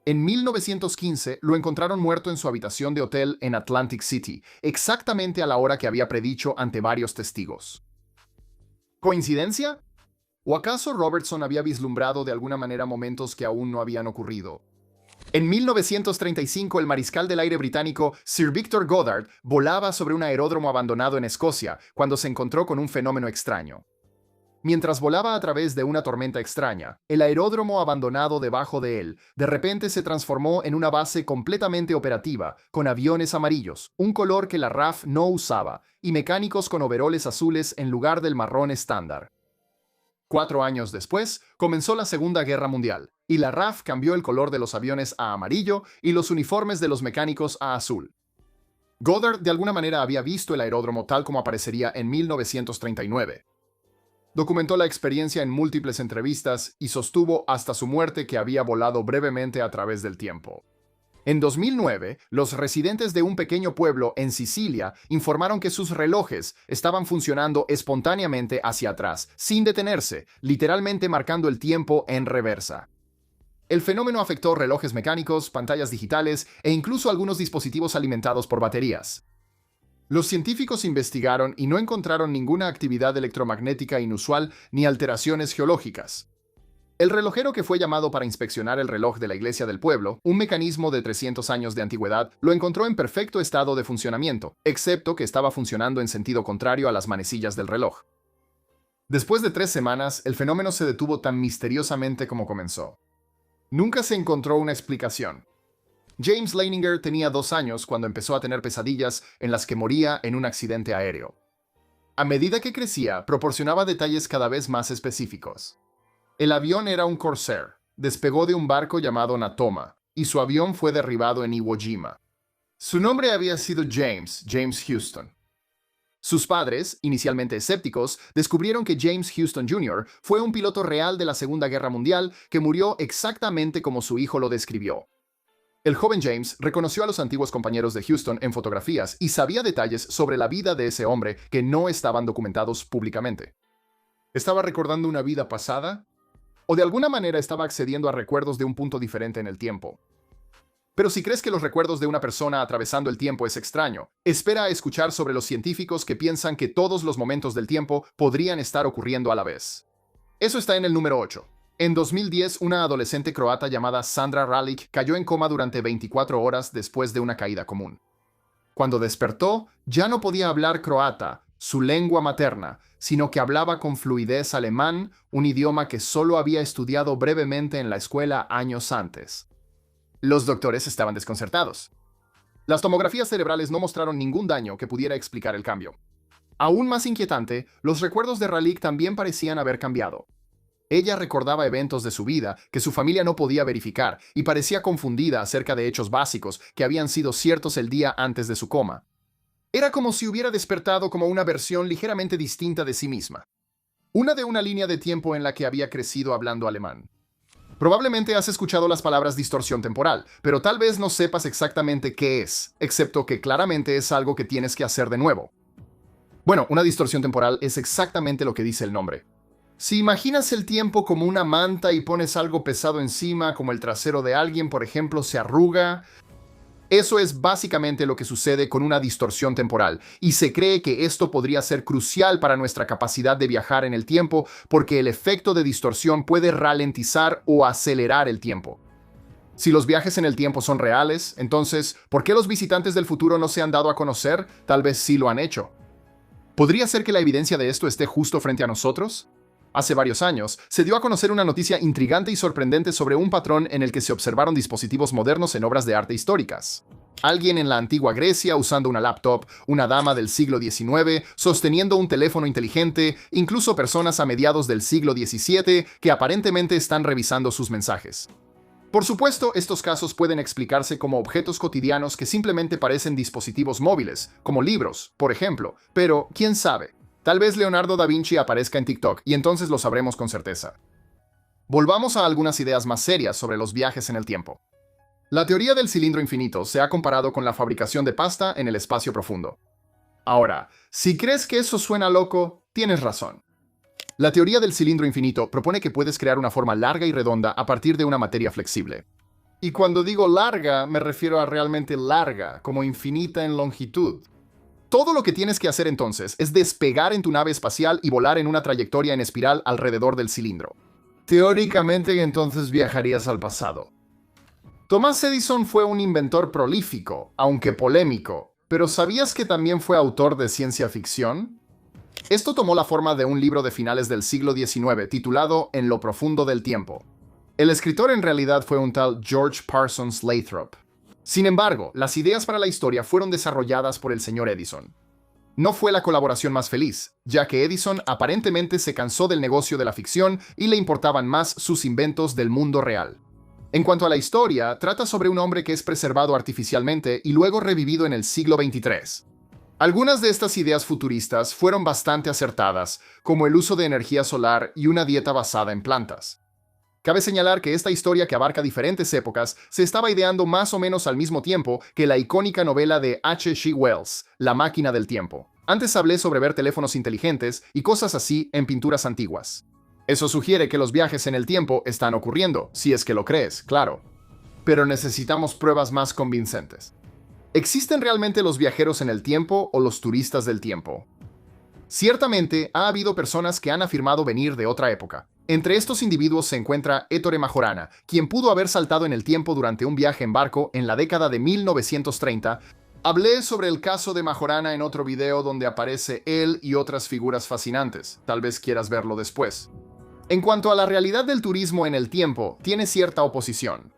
En 1915 lo encontraron muerto en su habitación de hotel en Atlantic City, exactamente a la hora que había predicho ante varios testigos. ¿Coincidencia? ¿O acaso Robertson había vislumbrado de alguna manera momentos que aún no habían ocurrido? En 1935, el mariscal del aire británico Sir Victor Goddard volaba sobre un aeródromo abandonado en Escocia cuando se encontró con un fenómeno extraño. Mientras volaba a través de una tormenta extraña, el aeródromo abandonado debajo de él de repente se transformó en una base completamente operativa, con aviones amarillos, un color que la RAF no usaba, y mecánicos con overoles azules en lugar del marrón estándar. 4 años después, comenzó la Segunda Guerra Mundial, y la RAF cambió el color de los aviones a amarillo y los uniformes de los mecánicos a azul. Goddard de alguna manera había visto el aeródromo tal como aparecería en 1939. Documentó la experiencia en múltiples entrevistas y sostuvo hasta su muerte que había volado brevemente a través del tiempo. En 2009, los residentes de un pequeño pueblo en Sicilia informaron que sus relojes estaban funcionando espontáneamente hacia atrás, sin detenerse, literalmente marcando el tiempo en reversa. El fenómeno afectó relojes mecánicos, pantallas digitales e incluso algunos dispositivos alimentados por baterías. Los científicos investigaron y no encontraron ninguna actividad electromagnética inusual ni alteraciones geológicas. El relojero que fue llamado para inspeccionar el reloj de la iglesia del pueblo, un mecanismo de 300 años de antigüedad, lo encontró en perfecto estado de funcionamiento, excepto que estaba funcionando en sentido contrario a las manecillas del reloj. Después de 3 semanas, el fenómeno se detuvo tan misteriosamente como comenzó. Nunca se encontró una explicación. James Leininger tenía 2 años cuando empezó a tener pesadillas en las que moría en un accidente aéreo. A medida que crecía, proporcionaba detalles cada vez más específicos. El avión era un Corsair, despegó de un barco llamado Natoma, y su avión fue derribado en Iwo Jima. Su nombre había sido James Houston. Sus padres, inicialmente escépticos, descubrieron que James Houston Jr. fue un piloto real de la Segunda Guerra Mundial que murió exactamente como su hijo lo describió. El joven James reconoció a los antiguos compañeros de Houston en fotografías y sabía detalles sobre la vida de ese hombre que no estaban documentados públicamente. ¿Estaba recordando una vida pasada? ¿O de alguna manera estaba accediendo a recuerdos de un punto diferente en el tiempo? Pero si crees que los recuerdos de una persona atravesando el tiempo es extraño, espera a escuchar sobre los científicos que piensan que todos los momentos del tiempo podrían estar ocurriendo a la vez. Eso está en el número 8. En 2010, una adolescente croata llamada Sandra Ralic cayó en coma durante 24 horas después de una caída común. Cuando despertó, ya no podía hablar croata, su lengua materna, sino que hablaba con fluidez alemán, un idioma que solo había estudiado brevemente en la escuela años antes. Los doctores estaban desconcertados. Las tomografías cerebrales no mostraron ningún daño que pudiera explicar el cambio. Aún más inquietante, los recuerdos de Ralic también parecían haber cambiado. Ella recordaba eventos de su vida que su familia no podía verificar y parecía confundida acerca de hechos básicos que habían sido ciertos el día antes de su coma. Era como si hubiera despertado como una versión ligeramente distinta de sí misma. Una de una línea de tiempo en la que había crecido hablando alemán. Probablemente has escuchado las palabras distorsión temporal, pero tal vez no sepas exactamente qué es, excepto que claramente es algo que tienes que hacer de nuevo. Bueno, una distorsión temporal es exactamente lo que dice el nombre. Si imaginas el tiempo como una manta y pones algo pesado encima, como el trasero de alguien, por ejemplo, se arruga. Eso es básicamente lo que sucede con una distorsión temporal, y se cree que esto podría ser crucial para nuestra capacidad de viajar en el tiempo, porque el efecto de distorsión puede ralentizar o acelerar el tiempo. Si los viajes en el tiempo son reales, entonces, ¿por qué los visitantes del futuro no se han dado a conocer? Tal vez sí lo han hecho. ¿Podría ser que la evidencia de esto esté justo frente a nosotros? Hace varios años, se dio a conocer una noticia intrigante y sorprendente sobre un patrón en el que se observaron dispositivos modernos en obras de arte históricas. Alguien en la antigua Grecia usando una laptop, una dama del siglo XIX sosteniendo un teléfono inteligente, incluso personas a mediados del siglo XVII que aparentemente están revisando sus mensajes. Por supuesto, estos casos pueden explicarse como objetos cotidianos que simplemente parecen dispositivos móviles, como libros, por ejemplo, pero ¿quién sabe? Tal vez Leonardo da Vinci aparezca en TikTok y entonces lo sabremos con certeza. Volvamos a algunas ideas más serias sobre los viajes en el tiempo. La teoría del cilindro infinito se ha comparado con la fabricación de pasta en el espacio profundo. Ahora, si crees que eso suena loco, tienes razón. La teoría del cilindro infinito propone que puedes crear una forma larga y redonda a partir de una materia flexible. Y cuando digo larga, me refiero a realmente larga, como infinita en longitud. Todo lo que tienes que hacer entonces es despegar en tu nave espacial y volar en una trayectoria en espiral alrededor del cilindro. Teóricamente, entonces viajarías al pasado. Thomas Edison fue un inventor prolífico, aunque polémico, pero ¿sabías que también fue autor de ciencia ficción? Esto tomó la forma de un libro de finales del siglo XIX titulado En lo profundo del tiempo. El escritor en realidad fue un tal George Parsons Lathrop. Sin embargo, las ideas para la historia fueron desarrolladas por el señor Edison. No fue la colaboración más feliz, ya que Edison aparentemente se cansó del negocio de la ficción y le importaban más sus inventos del mundo real. En cuanto a la historia, trata sobre un hombre que es preservado artificialmente y luego revivido en el siglo XXIII. Algunas de estas ideas futuristas fueron bastante acertadas, como el uso de energía solar y una dieta basada en plantas. Cabe señalar que esta historia, que abarca diferentes épocas, se estaba ideando más o menos al mismo tiempo que la icónica novela de H. G. Wells, La máquina del tiempo. Antes hablé sobre ver teléfonos inteligentes y cosas así en pinturas antiguas. Eso sugiere que los viajes en el tiempo están ocurriendo, si es que lo crees, claro. Pero necesitamos pruebas más convincentes. ¿Existen realmente los viajeros en el tiempo o los turistas del tiempo? Ciertamente, ha habido personas que han afirmado venir de otra época. Entre estos individuos se encuentra Ettore Majorana, quien pudo haber saltado en el tiempo durante un viaje en barco en la década de 1930. Hablé sobre el caso de Majorana en otro video donde aparece él y otras figuras fascinantes. Tal vez quieras verlo después. En cuanto a la realidad del turismo en el tiempo, tiene cierta oposición.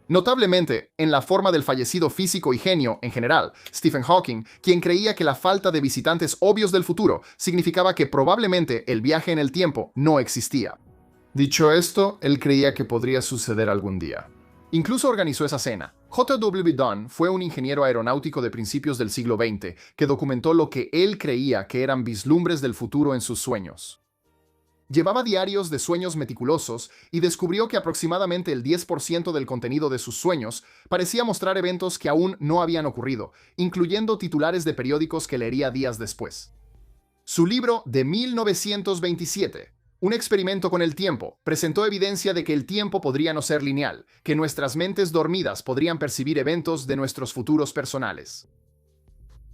Notablemente, en la forma del fallecido físico y genio en general, Stephen Hawking, quien creía que la falta de visitantes obvios del futuro significaba que probablemente el viaje en el tiempo no existía. Dicho esto, él creía que podría suceder algún día. Incluso organizó esa cena. J.W. Dunn fue un ingeniero aeronáutico de principios del siglo XX que documentó lo que él creía que eran vislumbres del futuro en sus sueños. Llevaba diarios de sueños meticulosos y descubrió que aproximadamente el 10% del contenido de sus sueños parecía mostrar eventos que aún no habían ocurrido, incluyendo titulares de periódicos que leería días después. Su libro de 1927, Un experimento con el tiempo, presentó evidencia de que el tiempo podría no ser lineal, que nuestras mentes dormidas podrían percibir eventos de nuestros futuros personales.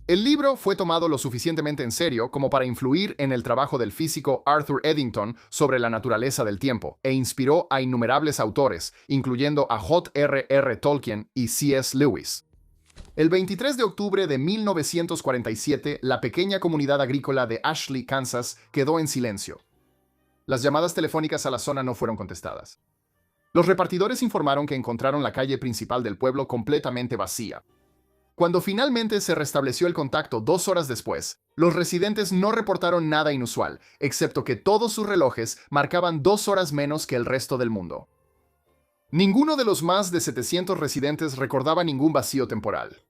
El libro fue tomado lo suficientemente en serio como para influir en el trabajo del físico Arthur Eddington sobre la naturaleza del tiempo, e inspiró a innumerables autores, incluyendo a J.R.R. Tolkien y C.S. Lewis. El 23 de octubre de 1947, la pequeña comunidad agrícola de Ashley, Kansas, quedó en silencio. Las llamadas telefónicas a la zona no fueron contestadas. Los repartidores informaron que encontraron la calle principal del pueblo completamente vacía. Cuando finalmente se restableció el contacto 2 horas después, los residentes no reportaron nada inusual, excepto que todos sus relojes marcaban 2 horas menos que el resto del mundo. Ninguno de los más de 700 residentes recordaba ningún vacío temporal.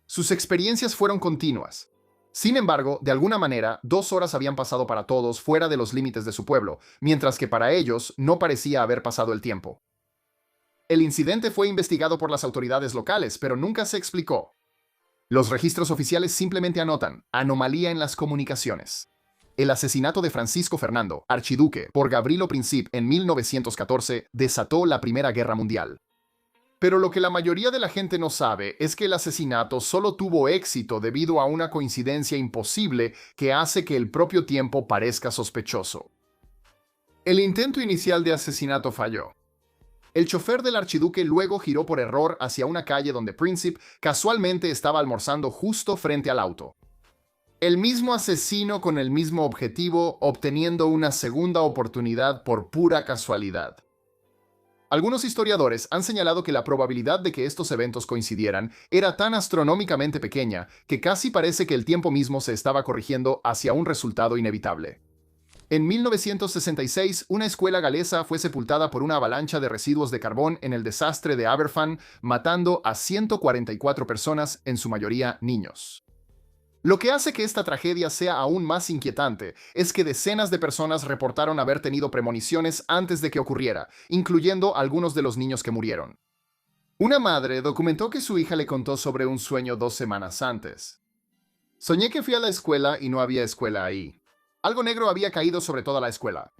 Sus experiencias fueron continuas. Sin embargo, de alguna manera, 2 horas habían pasado para todos fuera de los límites de su pueblo, mientras que para ellos no parecía haber pasado el tiempo. El incidente fue investigado por las autoridades locales, pero nunca se explicó. Los registros oficiales simplemente anotan anomalía en las comunicaciones. El asesinato de Francisco Fernando, archiduque, por Gavrilo Princip en 1914 desató la Primera Guerra Mundial. Pero lo que la mayoría de la gente no sabe es que el asesinato solo tuvo éxito debido a una coincidencia imposible que hace que el propio tiempo parezca sospechoso. El intento inicial de asesinato falló. El chofer del archiduque luego giró por error hacia una calle donde Princip casualmente estaba almorzando justo frente al auto. El mismo asesino con el mismo objetivo, obteniendo una segunda oportunidad por pura casualidad. Algunos historiadores han señalado que la probabilidad de que estos eventos coincidieran era tan astronómicamente pequeña que casi parece que el tiempo mismo se estaba corrigiendo hacia un resultado inevitable. En 1966, una escuela galesa fue sepultada por una avalancha de residuos de carbón en el desastre de Aberfan, matando a 144 personas, en su mayoría niños. Lo que hace que esta tragedia sea aún más inquietante es que decenas de personas reportaron haber tenido premoniciones antes de que ocurriera, incluyendo algunos de los niños que murieron. Una madre documentó que su hija le contó sobre un sueño 2 semanas antes. Soñé que fui a la escuela y no había escuela ahí. Algo negro había caído sobre toda la escuela.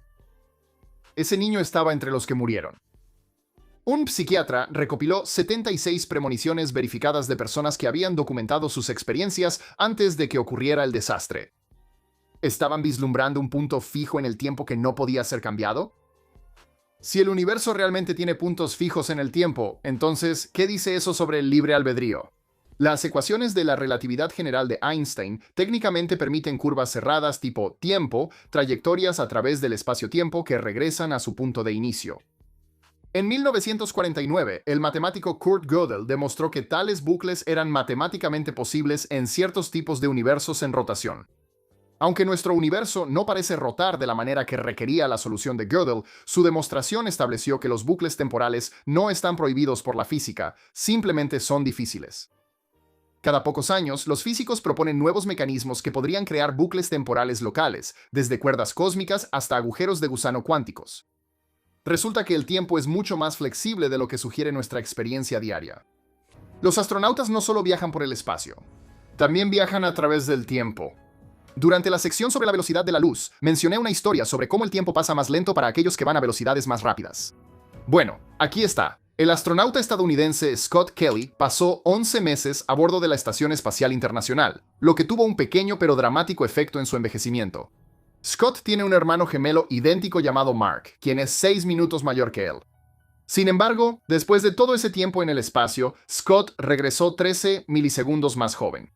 Ese niño estaba entre los que murieron. Un psiquiatra recopiló 76 premoniciones verificadas de personas que habían documentado sus experiencias antes de que ocurriera el desastre. ¿Estaban vislumbrando un punto fijo en el tiempo que no podía ser cambiado? Si el universo realmente tiene puntos fijos en el tiempo, entonces, ¿qué dice eso sobre el libre albedrío? Las ecuaciones de la relatividad general de Einstein técnicamente permiten curvas cerradas tipo tiempo, trayectorias a través del espacio-tiempo que regresan a su punto de inicio. En 1949, el matemático Kurt Gödel demostró que tales bucles eran matemáticamente posibles en ciertos tipos de universos en rotación. Aunque nuestro universo no parece rotar de la manera que requería la solución de Gödel, su demostración estableció que los bucles temporales no están prohibidos por la física, simplemente son difíciles. Cada pocos años, los físicos proponen nuevos mecanismos que podrían crear bucles temporales locales, desde cuerdas cósmicas hasta agujeros de gusano cuánticos. Resulta que el tiempo es mucho más flexible de lo que sugiere nuestra experiencia diaria. Los astronautas no solo viajan por el espacio, también viajan a través del tiempo. Durante la sección sobre la velocidad de la luz, mencioné una historia sobre cómo el tiempo pasa más lento para aquellos que van a velocidades más rápidas. Bueno, aquí está. El astronauta estadounidense Scott Kelly pasó 11 meses a bordo de la Estación Espacial Internacional, lo que tuvo un pequeño pero dramático efecto en su envejecimiento. Scott tiene un hermano gemelo idéntico llamado Mark, quien es 6 minutos mayor que él. Sin embargo, después de todo ese tiempo en el espacio, Scott regresó 13 milisegundos más joven.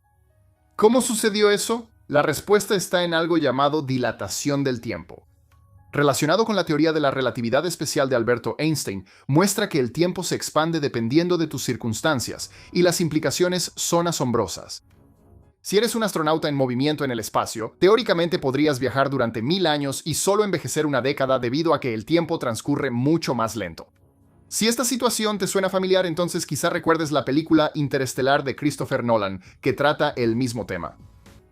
¿Cómo sucedió eso? La respuesta está en algo llamado dilatación del tiempo. Relacionado con la teoría de la relatividad especial de Albert Einstein, muestra que el tiempo se expande dependiendo de tus circunstancias, y las implicaciones son asombrosas. Si eres un astronauta en movimiento en el espacio, teóricamente podrías viajar durante 1000 años y solo envejecer una década debido a que el tiempo transcurre mucho más lento. Si esta situación te suena familiar, entonces quizá recuerdes la película Interestelar de Christopher Nolan, que trata el mismo tema.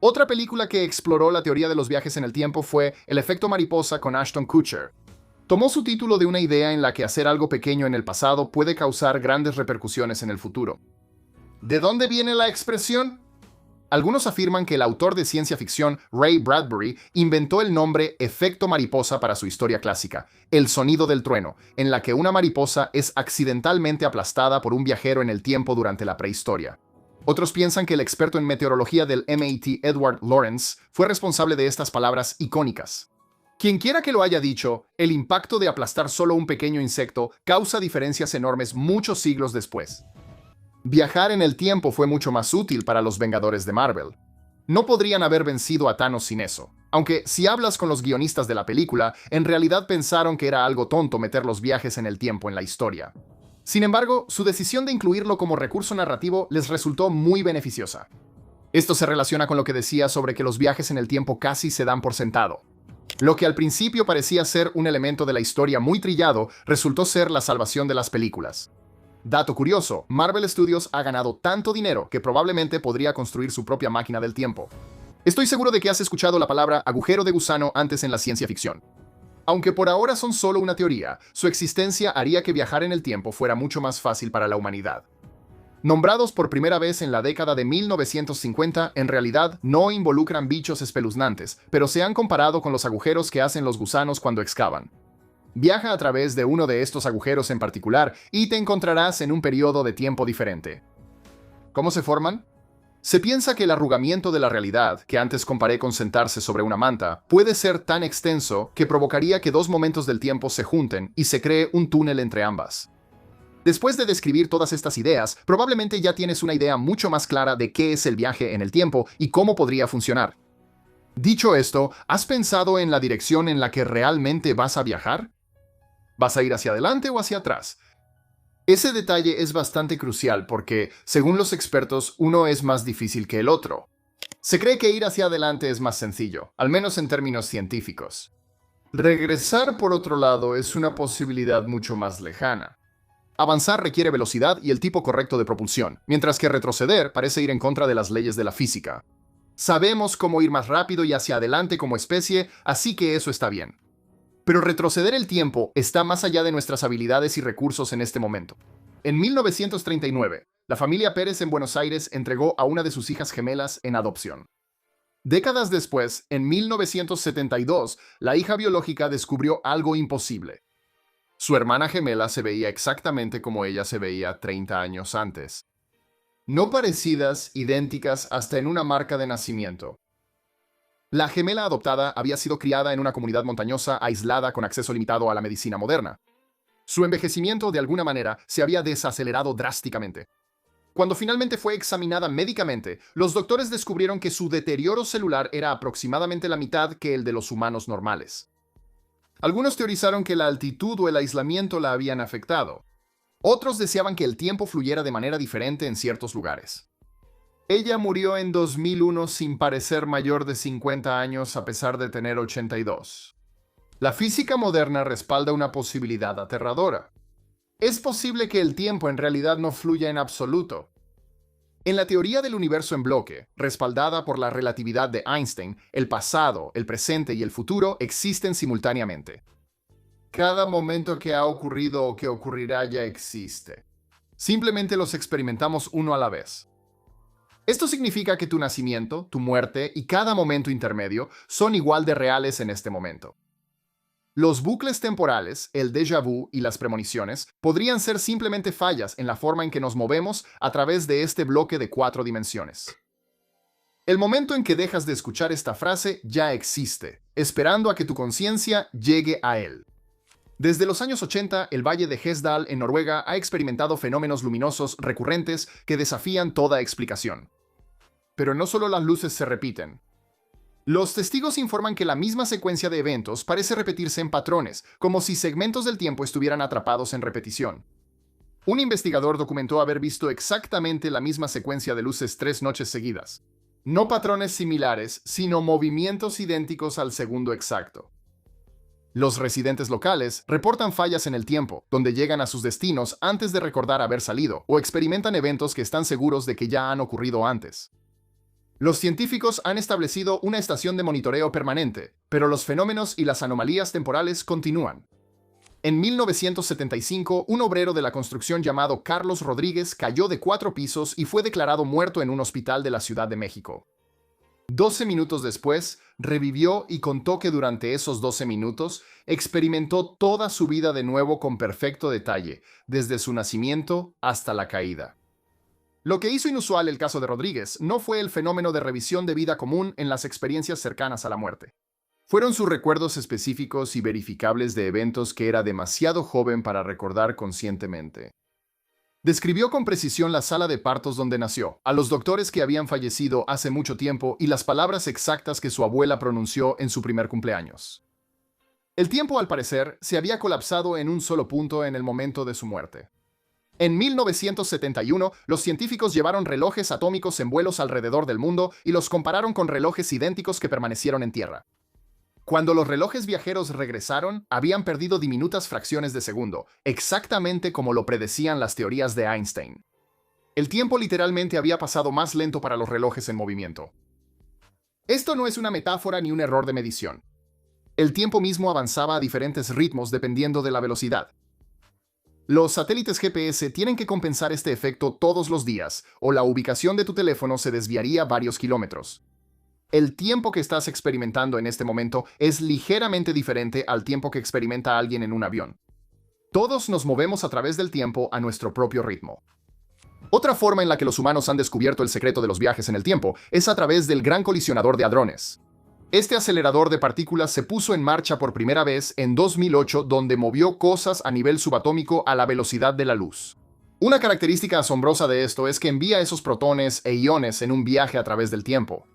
Otra película que exploró la teoría de los viajes en el tiempo fue El efecto mariposa con Ashton Kutcher. Tomó su título de una idea en la que hacer algo pequeño en el pasado puede causar grandes repercusiones en el futuro. ¿De dónde viene la expresión? Algunos afirman que el autor de ciencia ficción Ray Bradbury inventó el nombre efecto mariposa para su historia clásica, El sonido del trueno, en la que una mariposa es accidentalmente aplastada por un viajero en el tiempo durante la prehistoria. Otros piensan que el experto en meteorología del MIT Edward Lorenz fue responsable de estas palabras icónicas. Quienquiera que lo haya dicho, el impacto de aplastar solo un pequeño insecto causa diferencias enormes muchos siglos después. Viajar en el tiempo fue mucho más útil para los Vengadores de Marvel. No podrían haber vencido a Thanos sin eso, aunque si hablas con los guionistas de la película, en realidad pensaron que era algo tonto meter los viajes en el tiempo en la historia. Sin embargo, su decisión de incluirlo como recurso narrativo les resultó muy beneficiosa. Esto se relaciona con lo que decía sobre que los viajes en el tiempo casi se dan por sentado. Lo que al principio parecía ser un elemento de la historia muy trillado, resultó ser la salvación de las películas. Dato curioso, Marvel Studios ha ganado tanto dinero que probablemente podría construir su propia máquina del tiempo. Estoy seguro de que has escuchado la palabra agujero de gusano antes en la ciencia ficción. Aunque por ahora son solo una teoría, su existencia haría que viajar en el tiempo fuera mucho más fácil para la humanidad. Nombrados por primera vez en la década de 1950, en realidad no involucran bichos espeluznantes, pero se han comparado con los agujeros que hacen los gusanos cuando excavan. Viaja a través de uno de estos agujeros en particular y te encontrarás en un periodo de tiempo diferente. ¿Cómo se forman? Se piensa que el arrugamiento de la realidad, que antes comparé con sentarse sobre una manta, puede ser tan extenso que provocaría que dos momentos del tiempo se junten y se cree un túnel entre ambas. Después de describir todas estas ideas, probablemente ya tienes una idea mucho más clara de qué es el viaje en el tiempo y cómo podría funcionar. Dicho esto, ¿has pensado en la dirección en la que realmente vas a viajar? ¿Vas a ir hacia adelante o hacia atrás? Ese detalle es bastante crucial porque, según los expertos, uno es más difícil que el otro. Se cree que ir hacia adelante es más sencillo, al menos en términos científicos. Regresar, por otro lado, es una posibilidad mucho más lejana. Avanzar requiere velocidad y el tipo correcto de propulsión, mientras que retroceder parece ir en contra de las leyes de la física. Sabemos cómo ir más rápido y hacia adelante como especie, así que eso está bien. Pero retroceder el tiempo está más allá de nuestras habilidades y recursos en este momento. En 1939, la familia Pérez en Buenos Aires entregó a una de sus hijas gemelas en adopción. Décadas después, en 1972, la hija biológica descubrió algo imposible. Su hermana gemela se veía exactamente como ella se veía 30 años antes. No parecidas, idénticas hasta en una marca de nacimiento. La gemela adoptada había sido criada en una comunidad montañosa aislada con acceso limitado a la medicina moderna. Su envejecimiento, de alguna manera, se había desacelerado drásticamente. Cuando finalmente fue examinada médicamente, los doctores descubrieron que su deterioro celular era aproximadamente la mitad que el de los humanos normales. Algunos teorizaron que la altitud o el aislamiento la habían afectado. Otros deseaban que el tiempo fluyera de manera diferente en ciertos lugares. Ella murió en 2001 sin parecer mayor de 50 años a pesar de tener 82. La física moderna respalda una posibilidad aterradora. Es posible que el tiempo en realidad no fluya en absoluto. En la teoría del universo en bloque, respaldada por la relatividad de Einstein, el pasado, el presente y el futuro existen simultáneamente. Cada momento que ha ocurrido o que ocurrirá ya existe. Simplemente los experimentamos uno a la vez. Esto significa que tu nacimiento, tu muerte y cada momento intermedio son igual de reales en este momento. Los bucles temporales, el déjà vu y las premoniciones podrían ser simplemente fallas en la forma en que nos movemos a través de este bloque de 4 dimensiones. El momento en que dejas de escuchar esta frase ya existe, esperando a que tu conciencia llegue a él. Desde los años 80, el Valle de Hesdal en Noruega ha experimentado fenómenos luminosos recurrentes que desafían toda explicación. Pero no solo las luces se repiten. Los testigos informan que la misma secuencia de eventos parece repetirse en patrones, como si segmentos del tiempo estuvieran atrapados en repetición. Un investigador documentó haber visto exactamente la misma secuencia de luces 3 noches seguidas. No patrones similares, sino movimientos idénticos al segundo exacto. Los residentes locales reportan fallas en el tiempo, donde llegan a sus destinos antes de recordar haber salido, o experimentan eventos que están seguros de que ya han ocurrido antes. Los científicos han establecido una estación de monitoreo permanente, pero los fenómenos y las anomalías temporales continúan. En 1975, un obrero de la construcción llamado Carlos Rodríguez cayó de 4 pisos y fue declarado muerto en un hospital de la Ciudad de México. 12 minutos después, revivió y contó que durante esos 12 minutos experimentó toda su vida de nuevo con perfecto detalle, desde su nacimiento hasta la caída. Lo que hizo inusual el caso de Rodríguez no fue el fenómeno de revisión de vida común en las experiencias cercanas a la muerte. Fueron sus recuerdos específicos y verificables de eventos que era demasiado joven para recordar conscientemente. Describió con precisión la sala de partos donde nació, a los doctores que habían fallecido hace mucho tiempo y las palabras exactas que su abuela pronunció en su primer cumpleaños. El tiempo, al parecer, se había colapsado en un solo punto en el momento de su muerte. En 1971, los científicos llevaron relojes atómicos en vuelos alrededor del mundo y los compararon con relojes idénticos que permanecieron en tierra. Cuando los relojes viajeros regresaron, habían perdido diminutas fracciones de segundo, exactamente como lo predecían las teorías de Einstein. El tiempo literalmente había pasado más lento para los relojes en movimiento. Esto no es una metáfora ni un error de medición. El tiempo mismo avanzaba a diferentes ritmos dependiendo de la velocidad. Los satélites GPS tienen que compensar este efecto todos los días, o la ubicación de tu teléfono se desviaría varios kilómetros. El tiempo que estás experimentando en este momento es ligeramente diferente al tiempo que experimenta alguien en un avión. Todos nos movemos a través del tiempo a nuestro propio ritmo. Otra forma en la que los humanos han descubierto el secreto de los viajes en el tiempo es a través del Gran Colisionador de Hadrones. Este acelerador de partículas se puso en marcha por primera vez en 2008, donde movió cosas a nivel subatómico a la velocidad de la luz. Una característica asombrosa de esto es que envía esos protones e iones en un viaje a través del tiempo.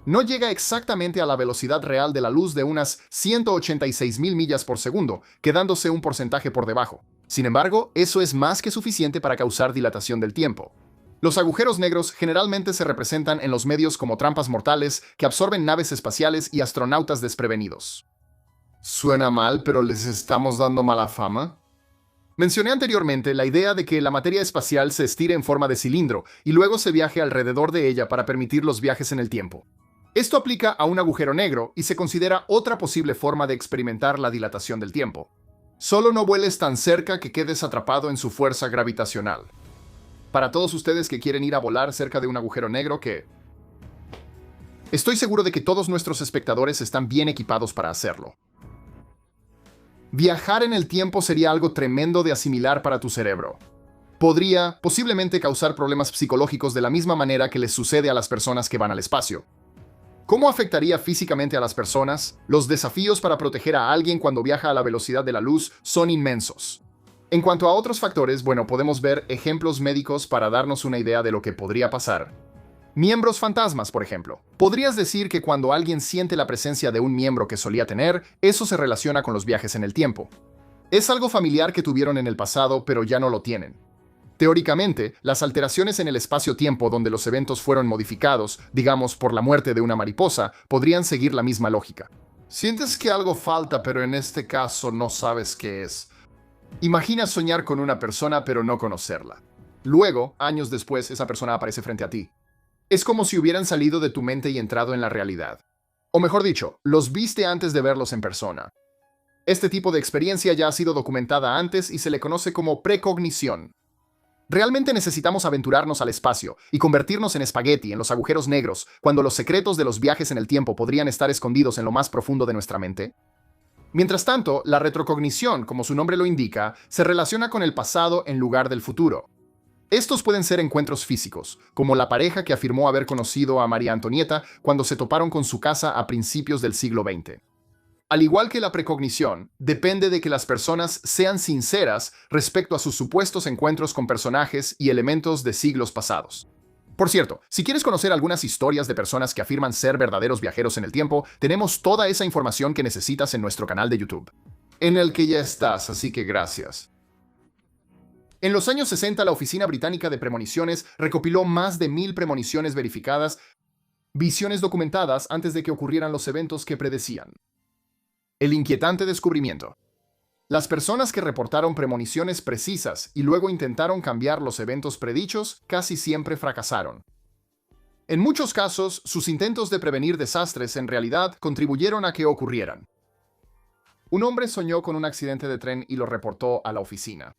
No llega exactamente a la velocidad real de la luz de unas 186.000 millas por segundo, quedándose un porcentaje por debajo. Sin embargo, eso es más que suficiente para causar dilatación del tiempo. Los agujeros negros generalmente se representan en los medios como trampas mortales que absorben naves espaciales y astronautas desprevenidos. Suena mal, pero ¿les estamos dando mala fama? Mencioné anteriormente la idea de que la materia espacial se estire en forma de cilindro y luego se viaje alrededor de ella para permitir los viajes en el tiempo. Esto aplica a un agujero negro y se considera otra posible forma de experimentar la dilatación del tiempo. Solo no vueles tan cerca que quedes atrapado en su fuerza gravitacional. Para todos ustedes que quieren ir a volar cerca de un agujero negro estoy seguro de que todos nuestros espectadores están bien equipados para hacerlo. Viajar en el tiempo sería algo tremendo de asimilar para tu cerebro. Podría, posiblemente, causar problemas psicológicos de la misma manera que les sucede a las personas que van al espacio. ¿Cómo afectaría físicamente a las personas? Los desafíos para proteger a alguien cuando viaja a la velocidad de la luz son inmensos. En cuanto a otros factores, podemos ver ejemplos médicos para darnos una idea de lo que podría pasar. Miembros fantasmas, por ejemplo. Podrías decir que cuando alguien siente la presencia de un miembro que solía tener, eso se relaciona con los viajes en el tiempo. Es algo familiar que tuvieron en el pasado, pero ya no lo tienen. Teóricamente, las alteraciones en el espacio-tiempo donde los eventos fueron modificados, digamos por la muerte de una mariposa, podrían seguir la misma lógica. Sientes que algo falta, pero en este caso no sabes qué es. Imagina soñar con una persona pero no conocerla. Luego, años después, esa persona aparece frente a ti. Es como si hubieran salido de tu mente y entrado en la realidad. O mejor dicho, los viste antes de verlos en persona. Este tipo de experiencia ya ha sido documentada antes y se le conoce como precognición. ¿Realmente necesitamos aventurarnos al espacio y convertirnos en espagueti en los agujeros negros cuando los secretos de los viajes en el tiempo podrían estar escondidos en lo más profundo de nuestra mente? Mientras tanto, la retrocognición, como su nombre lo indica, se relaciona con el pasado en lugar del futuro. Estos pueden ser encuentros físicos, como la pareja que afirmó haber conocido a María Antonieta cuando se toparon con su casa a principios del siglo XX. Al igual que la precognición, depende de que las personas sean sinceras respecto a sus supuestos encuentros con personajes y elementos de siglos pasados. Por cierto, si quieres conocer algunas historias de personas que afirman ser verdaderos viajeros en el tiempo, tenemos toda esa información que necesitas en nuestro canal de YouTube, en el que ya estás, así que gracias. En los años 60, la Oficina Británica de Premoniciones recopiló más de 1000 premoniciones verificadas, visiones documentadas antes de que ocurrieran los eventos que predecían. El inquietante descubrimiento. Las personas que reportaron premoniciones precisas y luego intentaron cambiar los eventos predichos casi siempre fracasaron. En muchos casos, sus intentos de prevenir desastres en realidad contribuyeron a que ocurrieran. Un hombre soñó con un accidente de tren y lo reportó a la oficina.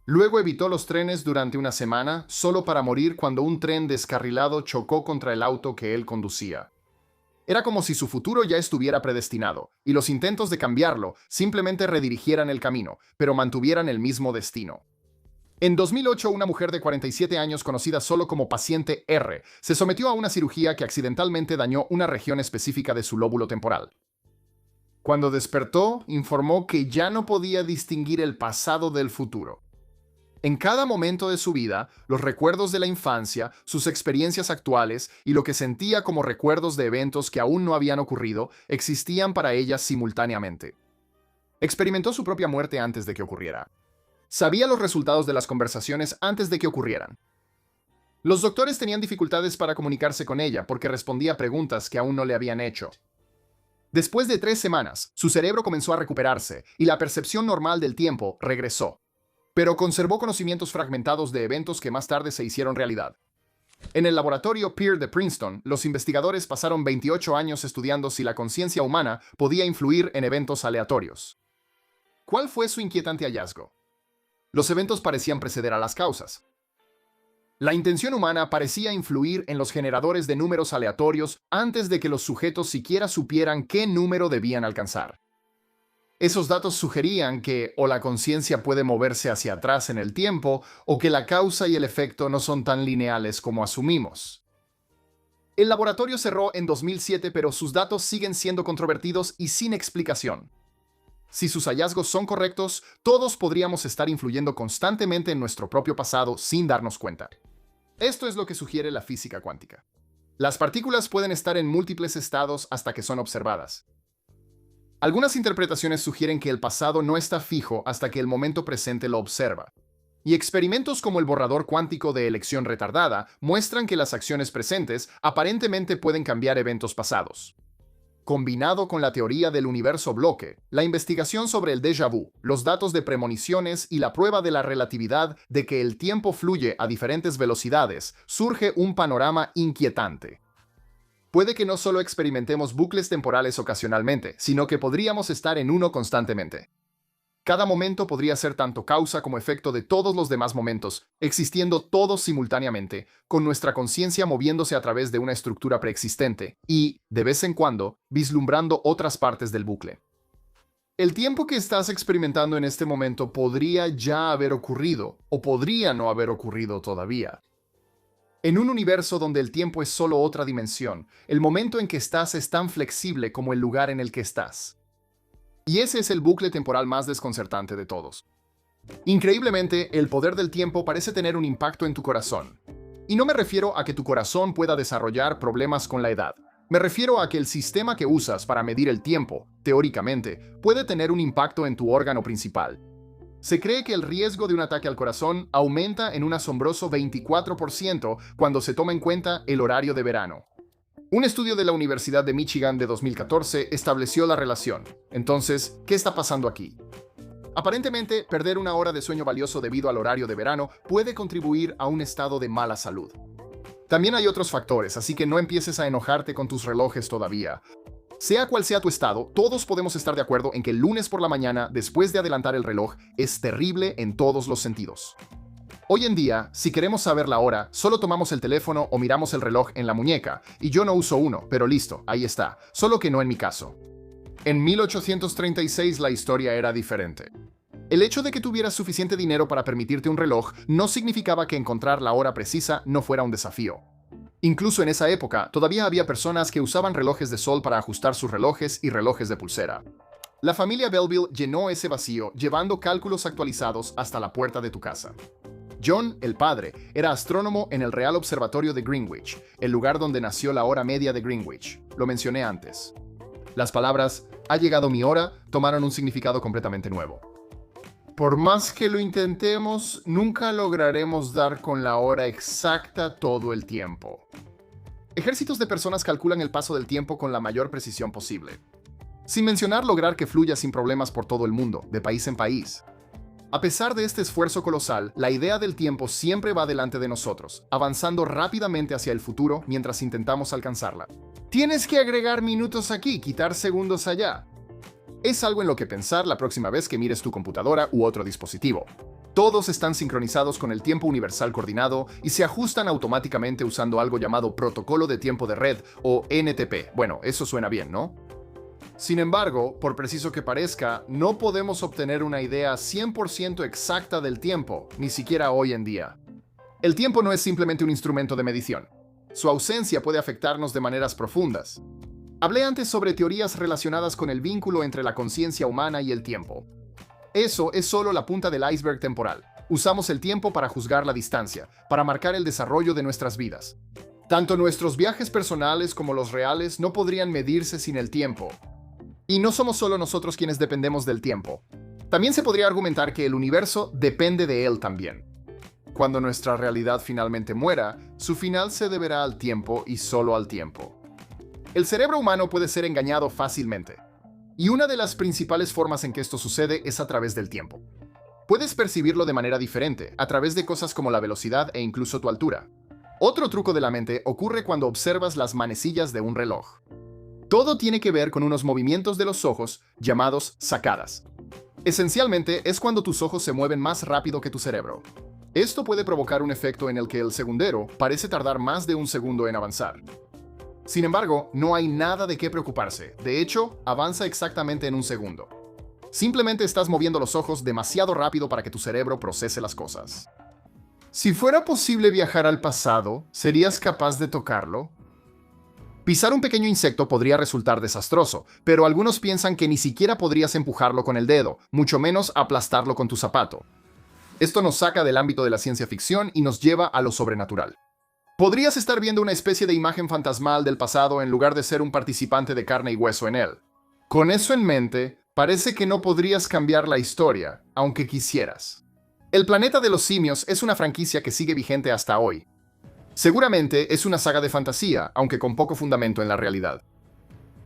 Luego evitó los trenes durante una semana solo para morir cuando un tren descarrilado chocó contra el auto que él conducía. Era como si su futuro ya estuviera predestinado, y los intentos de cambiarlo simplemente redirigieran el camino, pero mantuvieran el mismo destino. En 2008, una mujer de 47 años conocida solo como paciente R se sometió a una cirugía que accidentalmente dañó una región específica de su lóbulo temporal. Cuando despertó, informó que ya no podía distinguir el pasado del futuro. En cada momento de su vida, los recuerdos de la infancia, sus experiencias actuales y lo que sentía como recuerdos de eventos que aún no habían ocurrido, existían para ella simultáneamente. Experimentó su propia muerte antes de que ocurriera. Sabía los resultados de las conversaciones antes de que ocurrieran. Los doctores tenían dificultades para comunicarse con ella porque respondía a preguntas que aún no le habían hecho. Después de 3 semanas, su cerebro comenzó a recuperarse y la percepción normal del tiempo regresó, pero conservó conocimientos fragmentados de eventos que más tarde se hicieron realidad. En el laboratorio Peer de Princeton, los investigadores pasaron 28 años estudiando si la conciencia humana podía influir en eventos aleatorios. ¿Cuál fue su inquietante hallazgo? Los eventos parecían preceder a las causas. La intención humana parecía influir en los generadores de números aleatorios antes de que los sujetos siquiera supieran qué número debían alcanzar. Esos datos sugerían que o la conciencia puede moverse hacia atrás en el tiempo o que la causa y el efecto no son tan lineales como asumimos. El laboratorio cerró en 2007, pero sus datos siguen siendo controvertidos y sin explicación. Si sus hallazgos son correctos, todos podríamos estar influyendo constantemente en nuestro propio pasado sin darnos cuenta. Esto es lo que sugiere la física cuántica. Las partículas pueden estar en múltiples estados hasta que son observadas. Algunas interpretaciones sugieren que el pasado no está fijo hasta que el momento presente lo observa. Y experimentos como el borrador cuántico de elección retardada muestran que las acciones presentes aparentemente pueden cambiar eventos pasados. Combinado con la teoría del universo bloque, la investigación sobre el déjà vu, los datos de premoniciones y la prueba de la relatividad de que el tiempo fluye a diferentes velocidades, surge un panorama inquietante. Puede que no solo experimentemos bucles temporales ocasionalmente, sino que podríamos estar en uno constantemente. Cada momento podría ser tanto causa como efecto de todos los demás momentos, existiendo todos simultáneamente, con nuestra conciencia moviéndose a través de una estructura preexistente y, de vez en cuando, vislumbrando otras partes del bucle. El tiempo que estás experimentando en este momento podría ya haber ocurrido o podría no haber ocurrido todavía. En un universo donde el tiempo es solo otra dimensión, el momento en que estás es tan flexible como el lugar en el que estás. Y ese es el bucle temporal más desconcertante de todos. Increíblemente, el poder del tiempo parece tener un impacto en tu corazón. Y no me refiero a que tu corazón pueda desarrollar problemas con la edad. Me refiero a que el sistema que usas para medir el tiempo, teóricamente, puede tener un impacto en tu órgano principal. Se cree que el riesgo de un ataque al corazón aumenta en un asombroso 24% cuando se toma en cuenta el horario de verano. Un estudio de la Universidad de Michigan de 2014 estableció la relación. Entonces, ¿qué está pasando aquí? Aparentemente, perder una hora de sueño valioso debido al horario de verano puede contribuir a un estado de mala salud. También hay otros factores, así que no empieces a enojarte con tus relojes todavía. Sea cual sea tu estado, todos podemos estar de acuerdo en que el lunes por la mañana, después de adelantar el reloj, es terrible en todos los sentidos. Hoy en día, si queremos saber la hora, solo tomamos el teléfono o miramos el reloj en la muñeca, y yo no uso uno, pero listo, ahí está, solo que no en mi caso. En 1836 la historia era diferente. El hecho de que tuvieras suficiente dinero para permitirte un reloj no significaba que encontrar la hora precisa no fuera un desafío. Incluso en esa época, todavía había personas que usaban relojes de sol para ajustar sus relojes y relojes de pulsera. La familia Belleville llenó ese vacío llevando cálculos actualizados hasta la puerta de tu casa. John, el padre, era astrónomo en el Real Observatorio de Greenwich, el lugar donde nació la hora media de Greenwich. Lo mencioné antes. Las palabras "ha llegado mi hora" tomaron un significado completamente nuevo. Por más que lo intentemos, nunca lograremos dar con la hora exacta todo el tiempo. Ejércitos de personas calculan el paso del tiempo con la mayor precisión posible. Sin mencionar lograr que fluya sin problemas por todo el mundo, de país en país. A pesar de este esfuerzo colosal, la idea del tiempo siempre va delante de nosotros, avanzando rápidamente hacia el futuro mientras intentamos alcanzarla. Tienes que agregar minutos aquí, quitar segundos allá. Es algo en lo que pensar la próxima vez que mires tu computadora u otro dispositivo. Todos están sincronizados con el tiempo universal coordinado y se ajustan automáticamente usando algo llamado Protocolo de Tiempo de Red o NTP. Bueno, eso suena bien, ¿no? Sin embargo, por preciso que parezca, no podemos obtener una idea 100% exacta del tiempo, ni siquiera hoy en día. El tiempo no es simplemente un instrumento de medición. Su ausencia puede afectarnos de maneras profundas. Hablé antes sobre teorías relacionadas con el vínculo entre la conciencia humana y el tiempo. Eso es solo la punta del iceberg temporal. Usamos el tiempo para juzgar la distancia, para marcar el desarrollo de nuestras vidas. Tanto nuestros viajes personales como los reales no podrían medirse sin el tiempo. Y no somos solo nosotros quienes dependemos del tiempo. También se podría argumentar que el universo depende de él también. Cuando nuestra realidad finalmente muera, su final se deberá al tiempo y solo al tiempo. El cerebro humano puede ser engañado fácilmente. Y una de las principales formas en que esto sucede es a través del tiempo. Puedes percibirlo de manera diferente, a través de cosas como la velocidad e incluso tu altura. Otro truco de la mente ocurre cuando observas las manecillas de un reloj. Todo tiene que ver con unos movimientos de los ojos llamados sacadas. Esencialmente es cuando tus ojos se mueven más rápido que tu cerebro. Esto puede provocar un efecto en el que el segundero parece tardar más de un segundo en avanzar. Sin embargo, no hay nada de qué preocuparse. De hecho, avanza exactamente en un segundo. Simplemente estás moviendo los ojos demasiado rápido para que tu cerebro procese las cosas. Si fuera posible viajar al pasado, ¿serías capaz de tocarlo? Pisar un pequeño insecto podría resultar desastroso, pero algunos piensan que ni siquiera podrías empujarlo con el dedo, mucho menos aplastarlo con tu zapato. Esto nos saca del ámbito de la ciencia ficción y nos lleva a lo sobrenatural. Podrías estar viendo una especie de imagen fantasmal del pasado en lugar de ser un participante de carne y hueso en él. Con eso en mente, parece que no podrías cambiar la historia, aunque quisieras. El planeta de los simios es una franquicia que sigue vigente hasta hoy. Seguramente es una saga de fantasía, aunque con poco fundamento en la realidad.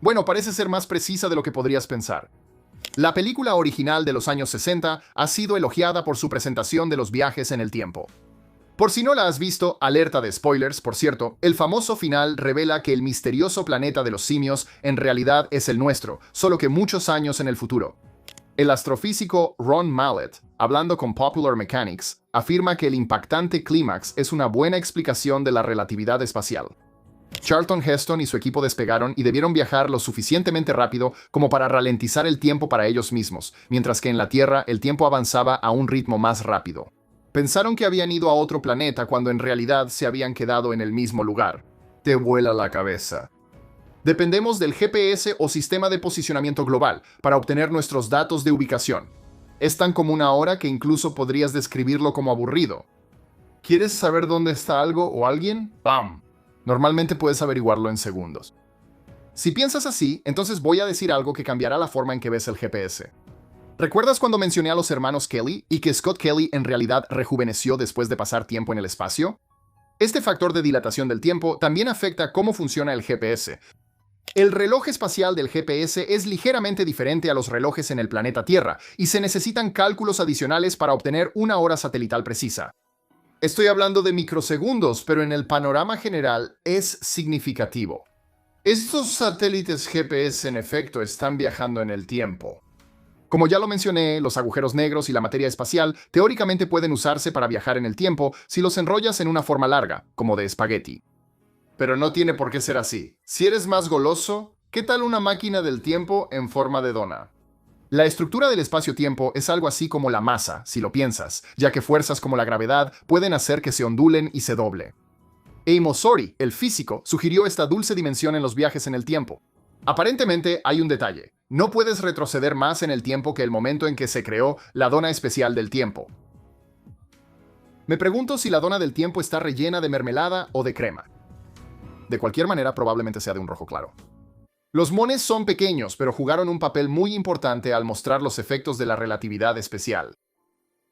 Bueno, parece ser más precisa de lo que podrías pensar. La película original de los años 60 ha sido elogiada por su presentación de los viajes en el tiempo. Por si no la has visto, alerta de spoilers, por cierto, el famoso final revela que el misterioso planeta de los simios en realidad es el nuestro, solo que muchos años en el futuro. El astrofísico Ron Mallett, hablando con Popular Mechanics, afirma que el impactante clímax es una buena explicación de la relatividad espacial. Charlton Heston y su equipo despegaron y debieron viajar lo suficientemente rápido como para ralentizar el tiempo para ellos mismos, mientras que en la Tierra el tiempo avanzaba a un ritmo más rápido. Pensaron que habían ido a otro planeta cuando en realidad se habían quedado en el mismo lugar. Te vuela la cabeza. Dependemos del GPS o sistema de posicionamiento global para obtener nuestros datos de ubicación. Es tan común ahora que incluso podrías describirlo como aburrido. ¿Quieres saber dónde está algo o alguien? ¡Pam! Normalmente puedes averiguarlo en segundos. Si piensas así, entonces voy a decir algo que cambiará la forma en que ves el GPS. ¿Recuerdas cuando mencioné a los hermanos Kelly y que Scott Kelly en realidad rejuveneció después de pasar tiempo en el espacio? Este factor de dilatación del tiempo también afecta cómo funciona el GPS. El reloj espacial del GPS es ligeramente diferente a los relojes en el planeta Tierra y se necesitan cálculos adicionales para obtener una hora satelital precisa. Estoy hablando de microsegundos, pero en el panorama general es significativo. Estos satélites GPS en efecto están viajando en el tiempo. Como ya lo mencioné, los agujeros negros y la materia espacial teóricamente pueden usarse para viajar en el tiempo si los enrollas en una forma larga, como de espagueti. Pero no tiene por qué ser así. Si eres más goloso, ¿qué tal una máquina del tiempo en forma de dona? La estructura del espacio-tiempo es algo así como la masa, si lo piensas, ya que fuerzas como la gravedad pueden hacer que se ondulen y se doble. Amos Sori, el físico, sugirió esta dulce dimensión en los viajes en el tiempo. Aparentemente hay un detalle. No puedes retroceder más en el tiempo que el momento en que se creó la dona especial del tiempo. Me pregunto si la dona del tiempo está rellena de mermelada o de crema. De cualquier manera, probablemente sea de un rojo claro. Los mones son pequeños, pero jugaron un papel muy importante al mostrar los efectos de la relatividad especial.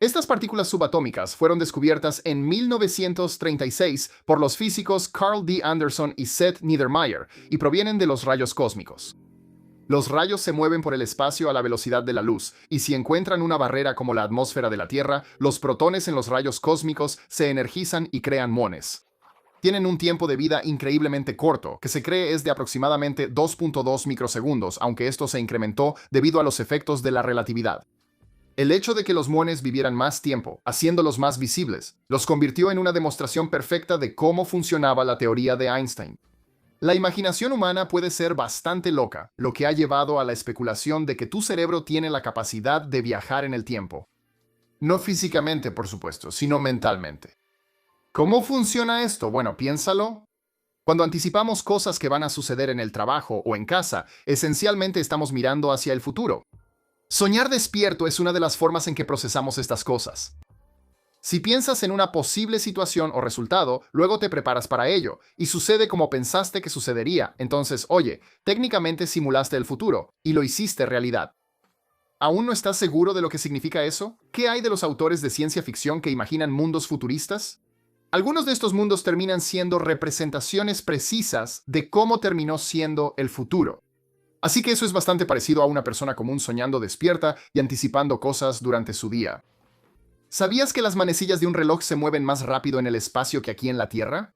Estas partículas subatómicas fueron descubiertas en 1936 por los físicos Carl D. Anderson y Seth Niedermayer y provienen de los rayos cósmicos. Los rayos se mueven por el espacio a la velocidad de la luz, y si encuentran una barrera como la atmósfera de la Tierra, los protones en los rayos cósmicos se energizan y crean mones. Tienen un tiempo de vida increíblemente corto, que se cree es de aproximadamente 2.2 microsegundos, aunque esto se incrementó debido a los efectos de la relatividad. El hecho de que los muones vivieran más tiempo, haciéndolos más visibles, los convirtió en una demostración perfecta de cómo funcionaba la teoría de Einstein. La imaginación humana puede ser bastante loca, lo que ha llevado a la especulación de que tu cerebro tiene la capacidad de viajar en el tiempo. No físicamente, por supuesto, sino mentalmente. ¿Cómo funciona esto? Bueno, piénsalo. Cuando anticipamos cosas que van a suceder en el trabajo o en casa, esencialmente estamos mirando hacia el futuro. Soñar despierto es una de las formas en que procesamos estas cosas. Si piensas en una posible situación o resultado, luego te preparas para ello, y sucede como pensaste que sucedería. Entonces, oye, técnicamente simulaste el futuro, y lo hiciste realidad. ¿Aún no estás seguro de lo que significa eso? ¿Qué hay de los autores de ciencia ficción que imaginan mundos futuristas? Algunos de estos mundos terminan siendo representaciones precisas de cómo terminó siendo el futuro. Así que eso es bastante parecido a una persona común soñando despierta y anticipando cosas durante su día. ¿Sabías que las manecillas de un reloj se mueven más rápido en el espacio que aquí en la Tierra?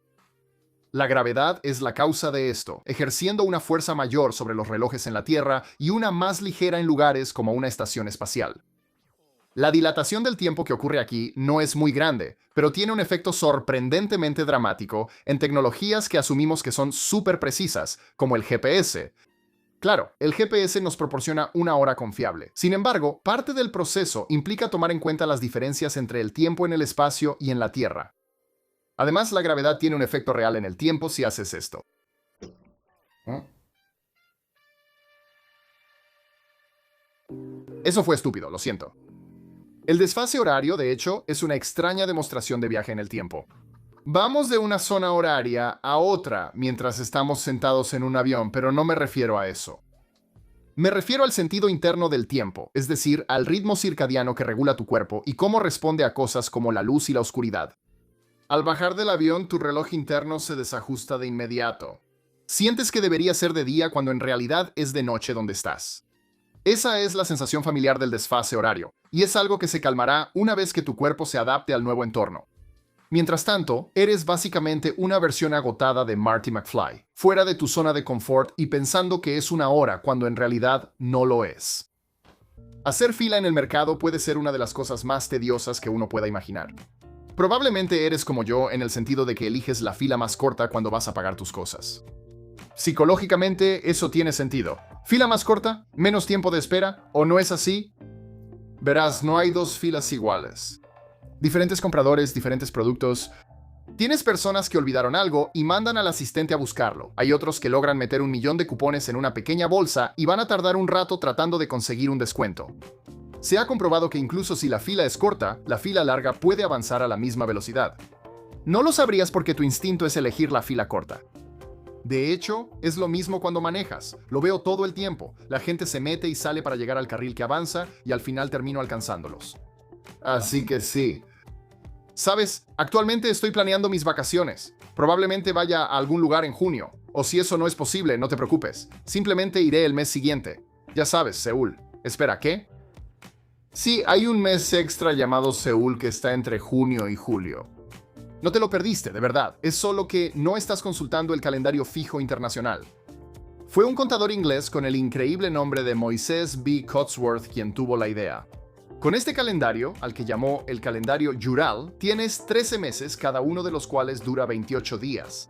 La gravedad es la causa de esto, ejerciendo una fuerza mayor sobre los relojes en la Tierra y una más ligera en lugares como una estación espacial. La dilatación del tiempo que ocurre aquí no es muy grande, pero tiene un efecto sorprendentemente dramático en tecnologías que asumimos que son súper precisas, como el GPS. Claro, el GPS nos proporciona una hora confiable. Sin embargo, parte del proceso implica tomar en cuenta las diferencias entre el tiempo en el espacio y en la Tierra. Además, la gravedad tiene un efecto real en el tiempo si haces esto. Eso fue estúpido, lo siento. El desfase horario, de hecho, es una extraña demostración de viaje en el tiempo. Vamos de una zona horaria a otra mientras estamos sentados en un avión, pero no me refiero a eso. Me refiero al sentido interno del tiempo, es decir, al ritmo circadiano que regula tu cuerpo y cómo responde a cosas como la luz y la oscuridad. Al bajar del avión, tu reloj interno se desajusta de inmediato. Sientes que debería ser de día cuando en realidad es de noche donde estás. Esa es la sensación familiar del desfase horario, y es algo que se calmará una vez que tu cuerpo se adapte al nuevo entorno. Mientras tanto, eres básicamente una versión agotada de Marty McFly, fuera de tu zona de confort y pensando que es una hora cuando en realidad no lo es. Hacer fila en el mercado puede ser una de las cosas más tediosas que uno pueda imaginar. Probablemente eres como yo en el sentido de que eliges la fila más corta cuando vas a pagar tus cosas. Psicológicamente, eso tiene sentido. ¿Fila más corta? ¿Menos tiempo de espera? ¿O no es así? Verás, no hay dos filas iguales. Diferentes compradores, diferentes productos. Tienes personas que olvidaron algo y mandan al asistente a buscarlo. Hay otros que logran meter 1 millón de cupones en una pequeña bolsa y van a tardar un rato tratando de conseguir un descuento. Se ha comprobado que incluso si la fila es corta, la fila larga puede avanzar a la misma velocidad. No lo sabrías porque tu instinto es elegir la fila corta. De hecho, es lo mismo cuando manejas. Lo veo todo el tiempo. La gente se mete y sale para llegar al carril que avanza y al final termino alcanzándolos. Así que sí. Sabes, actualmente estoy planeando mis vacaciones. Probablemente vaya a algún lugar en junio. O si eso no es posible, no te preocupes. Simplemente iré el mes siguiente. Ya sabes, Seúl. Espera, ¿qué? Sí, hay un mes extra llamado Seúl que está entre junio y julio. No te lo perdiste, de verdad. Es solo que no estás consultando el calendario fijo internacional. Fue un contador inglés con el increíble nombre de Moises B. Cotsworth quien tuvo la idea. Con este calendario, al que llamó el calendario Jural, tienes 13 meses, cada uno de los cuales dura 28 días.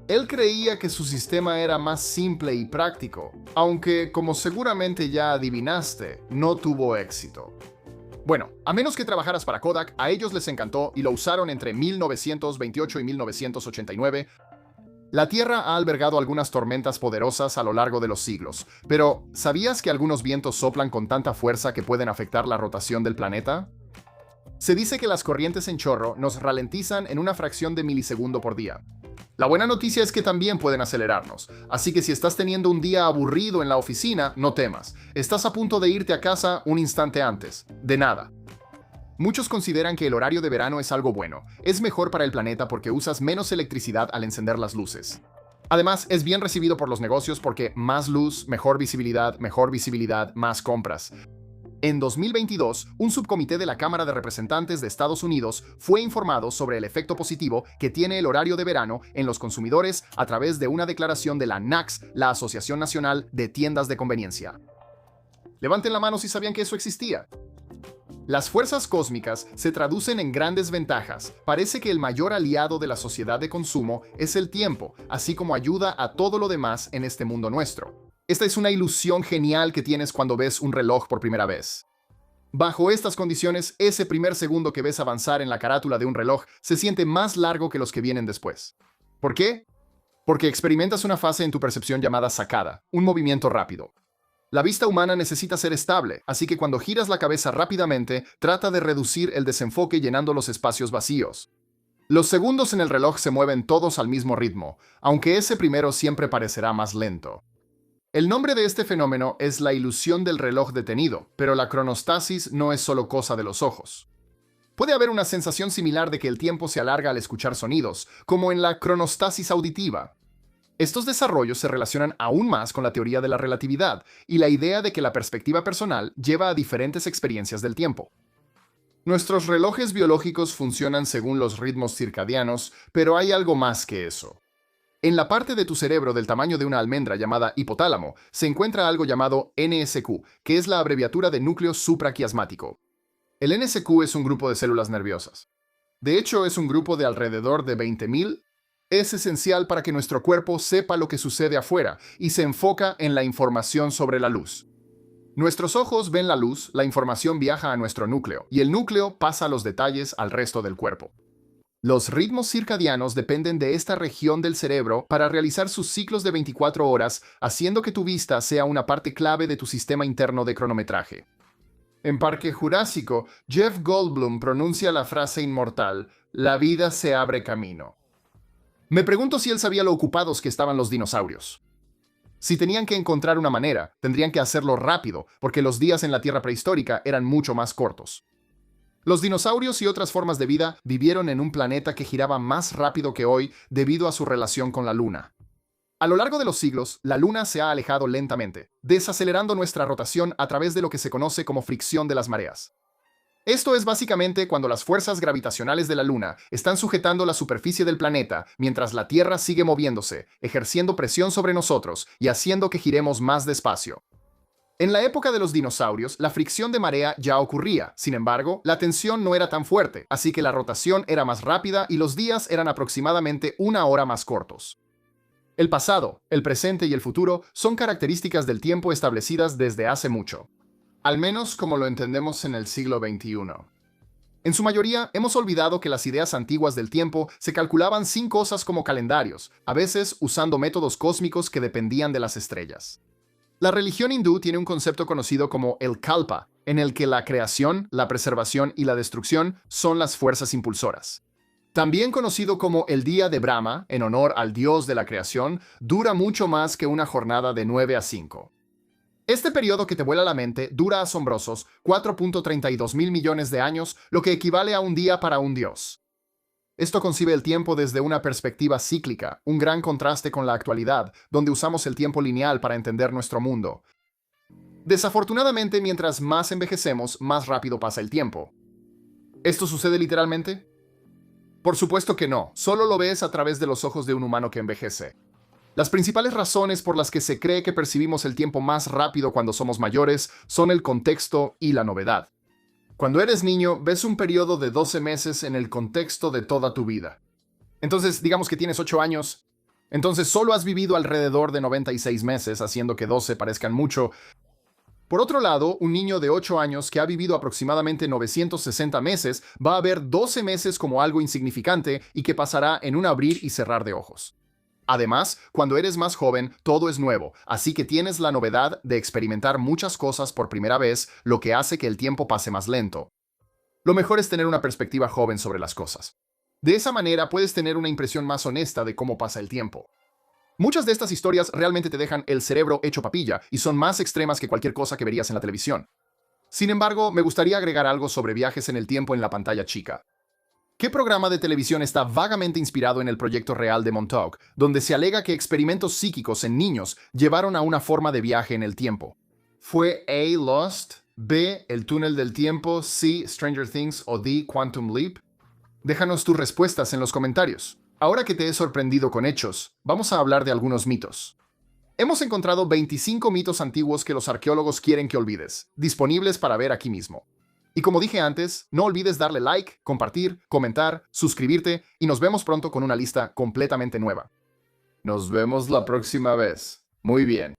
Él creía que su sistema era más simple y práctico, aunque, como seguramente ya adivinaste, no tuvo éxito. Bueno, a menos que trabajaras para Kodak, a ellos les encantó y lo usaron entre 1928 y 1989. La Tierra ha albergado algunas tormentas poderosas a lo largo de los siglos, pero ¿sabías que algunos vientos soplan con tanta fuerza que pueden afectar la rotación del planeta? Se dice que las corrientes en chorro nos ralentizan en una fracción de milisegundo por día. La buena noticia es que también pueden acelerarnos, así que si estás teniendo un día aburrido en la oficina, no temas. Estás a punto de irte a casa un instante antes. De nada. Muchos consideran que el horario de verano es algo bueno. Es mejor para el planeta porque usas menos electricidad al encender las luces. Además, es bien recibido por los negocios porque más luz, mejor visibilidad, más compras. En 2022, un subcomité de la Cámara de Representantes de Estados Unidos fue informado sobre el efecto positivo que tiene el horario de verano en los consumidores a través de una declaración de la NACS, la Asociación Nacional de Tiendas de Conveniencia. Levanten la mano si sabían que eso existía. Las fuerzas cósmicas se traducen en grandes ventajas. Parece que el mayor aliado de la sociedad de consumo es el tiempo, así como ayuda a todo lo demás en este mundo nuestro. Esta es una ilusión genial que tienes cuando ves un reloj por primera vez. Bajo estas condiciones, ese primer segundo que ves avanzar en la carátula de un reloj se siente más largo que los que vienen después. ¿Por qué? Porque experimentas una fase en tu percepción llamada sacada, un movimiento rápido. La vista humana necesita ser estable, así que cuando giras la cabeza rápidamente, trata de reducir el desenfoque llenando los espacios vacíos. Los segundos en el reloj se mueven todos al mismo ritmo, aunque ese primero siempre parecerá más lento. El nombre de este fenómeno es la ilusión del reloj detenido, pero la cronostasis no es solo cosa de los ojos. Puede haber una sensación similar de que el tiempo se alarga al escuchar sonidos, como en la cronostasis auditiva. Estos desarrollos se relacionan aún más con la teoría de la relatividad y la idea de que la perspectiva personal lleva a diferentes experiencias del tiempo. Nuestros relojes biológicos funcionan según los ritmos circadianos, pero hay algo más que eso. En la parte de tu cerebro del tamaño de una almendra llamada hipotálamo, se encuentra algo llamado NSQ, que es la abreviatura de núcleo supraquiasmático. El NSQ es un grupo de células nerviosas. De hecho, es un grupo de alrededor de 20.000. Es esencial para que nuestro cuerpo sepa lo que sucede afuera y se enfoca en la información sobre la luz. Nuestros ojos ven la luz, la información viaja a nuestro núcleo, y el núcleo pasa los detalles al resto del cuerpo. Los ritmos circadianos dependen de esta región del cerebro para realizar sus ciclos de 24 horas, haciendo que tu vista sea una parte clave de tu sistema interno de cronometraje. En Parque Jurásico, Jeff Goldblum pronuncia la frase inmortal, «La vida se abre camino». Me pregunto si él sabía lo ocupados que estaban los dinosaurios. Si tenían que encontrar una manera, tendrían que hacerlo rápido, porque los días en la Tierra prehistórica eran mucho más cortos. Los dinosaurios y otras formas de vida vivieron en un planeta que giraba más rápido que hoy debido a su relación con la Luna. A lo largo de los siglos, la Luna se ha alejado lentamente, desacelerando nuestra rotación a través de lo que se conoce como fricción de las mareas. Esto es básicamente cuando las fuerzas gravitacionales de la Luna están sujetando la superficie del planeta mientras la Tierra sigue moviéndose, ejerciendo presión sobre nosotros y haciendo que giremos más despacio. En la época de los dinosaurios, la fricción de marea ya ocurría. Sin embargo, la tensión no era tan fuerte, así que la rotación era más rápida y los días eran aproximadamente una hora más cortos. El pasado, el presente y el futuro son características del tiempo establecidas desde hace mucho. Al menos como lo entendemos en el siglo XXI. En su mayoría, hemos olvidado que las ideas antiguas del tiempo se calculaban sin cosas como calendarios, a veces usando métodos cósmicos que dependían de las estrellas. La religión hindú tiene un concepto conocido como el kalpa, en el que la creación, la preservación y la destrucción son las fuerzas impulsoras. También conocido como el Día de Brahma, en honor al dios de la creación, dura mucho más que una jornada de 9 a 5. Este periodo que te vuela la mente dura asombrosos 4.32 mil millones de años, lo que equivale a un día para un dios. Esto concibe el tiempo desde una perspectiva cíclica, un gran contraste con la actualidad, donde usamos el tiempo lineal para entender nuestro mundo. Desafortunadamente, mientras más envejecemos, más rápido pasa el tiempo. ¿Esto sucede literalmente? Por supuesto que no, solo lo ves a través de los ojos de un humano que envejece. Las principales razones por las que se cree que percibimos el tiempo más rápido cuando somos mayores son el contexto y la novedad. Cuando eres niño, ves un periodo de 12 meses en el contexto de toda tu vida. Entonces, digamos que tienes 8 años, entonces solo has vivido alrededor de 96 meses, haciendo que 12 parezcan mucho. Por otro lado, un niño de 8 años que ha vivido aproximadamente 960 meses va a ver 12 meses como algo insignificante y que pasará en un abrir y cerrar de ojos. Además, cuando eres más joven, todo es nuevo, así que tienes la novedad de experimentar muchas cosas por primera vez, lo que hace que el tiempo pase más lento. Lo mejor es tener una perspectiva joven sobre las cosas. De esa manera puedes tener una impresión más honesta de cómo pasa el tiempo. Muchas de estas historias realmente te dejan el cerebro hecho papilla y son más extremas que cualquier cosa que verías en la televisión. Sin embargo, me gustaría agregar algo sobre viajes en el tiempo en la pantalla chica. ¿Qué programa de televisión está vagamente inspirado en el proyecto real de Montauk, donde se alega que experimentos psíquicos en niños llevaron a una forma de viaje en el tiempo? ¿Fue A. Lost, B. El túnel del tiempo, C. Stranger Things o D. Quantum Leap? Déjanos tus respuestas en los comentarios. Ahora que te he sorprendido con hechos, vamos a hablar de algunos mitos. Hemos encontrado 25 mitos antiguos que los arqueólogos quieren que olvides, disponibles para ver aquí mismo. Y como dije antes, no olvides darle like, compartir, comentar, suscribirte y nos vemos pronto con una lista completamente nueva. Nos vemos la próxima vez. Muy bien.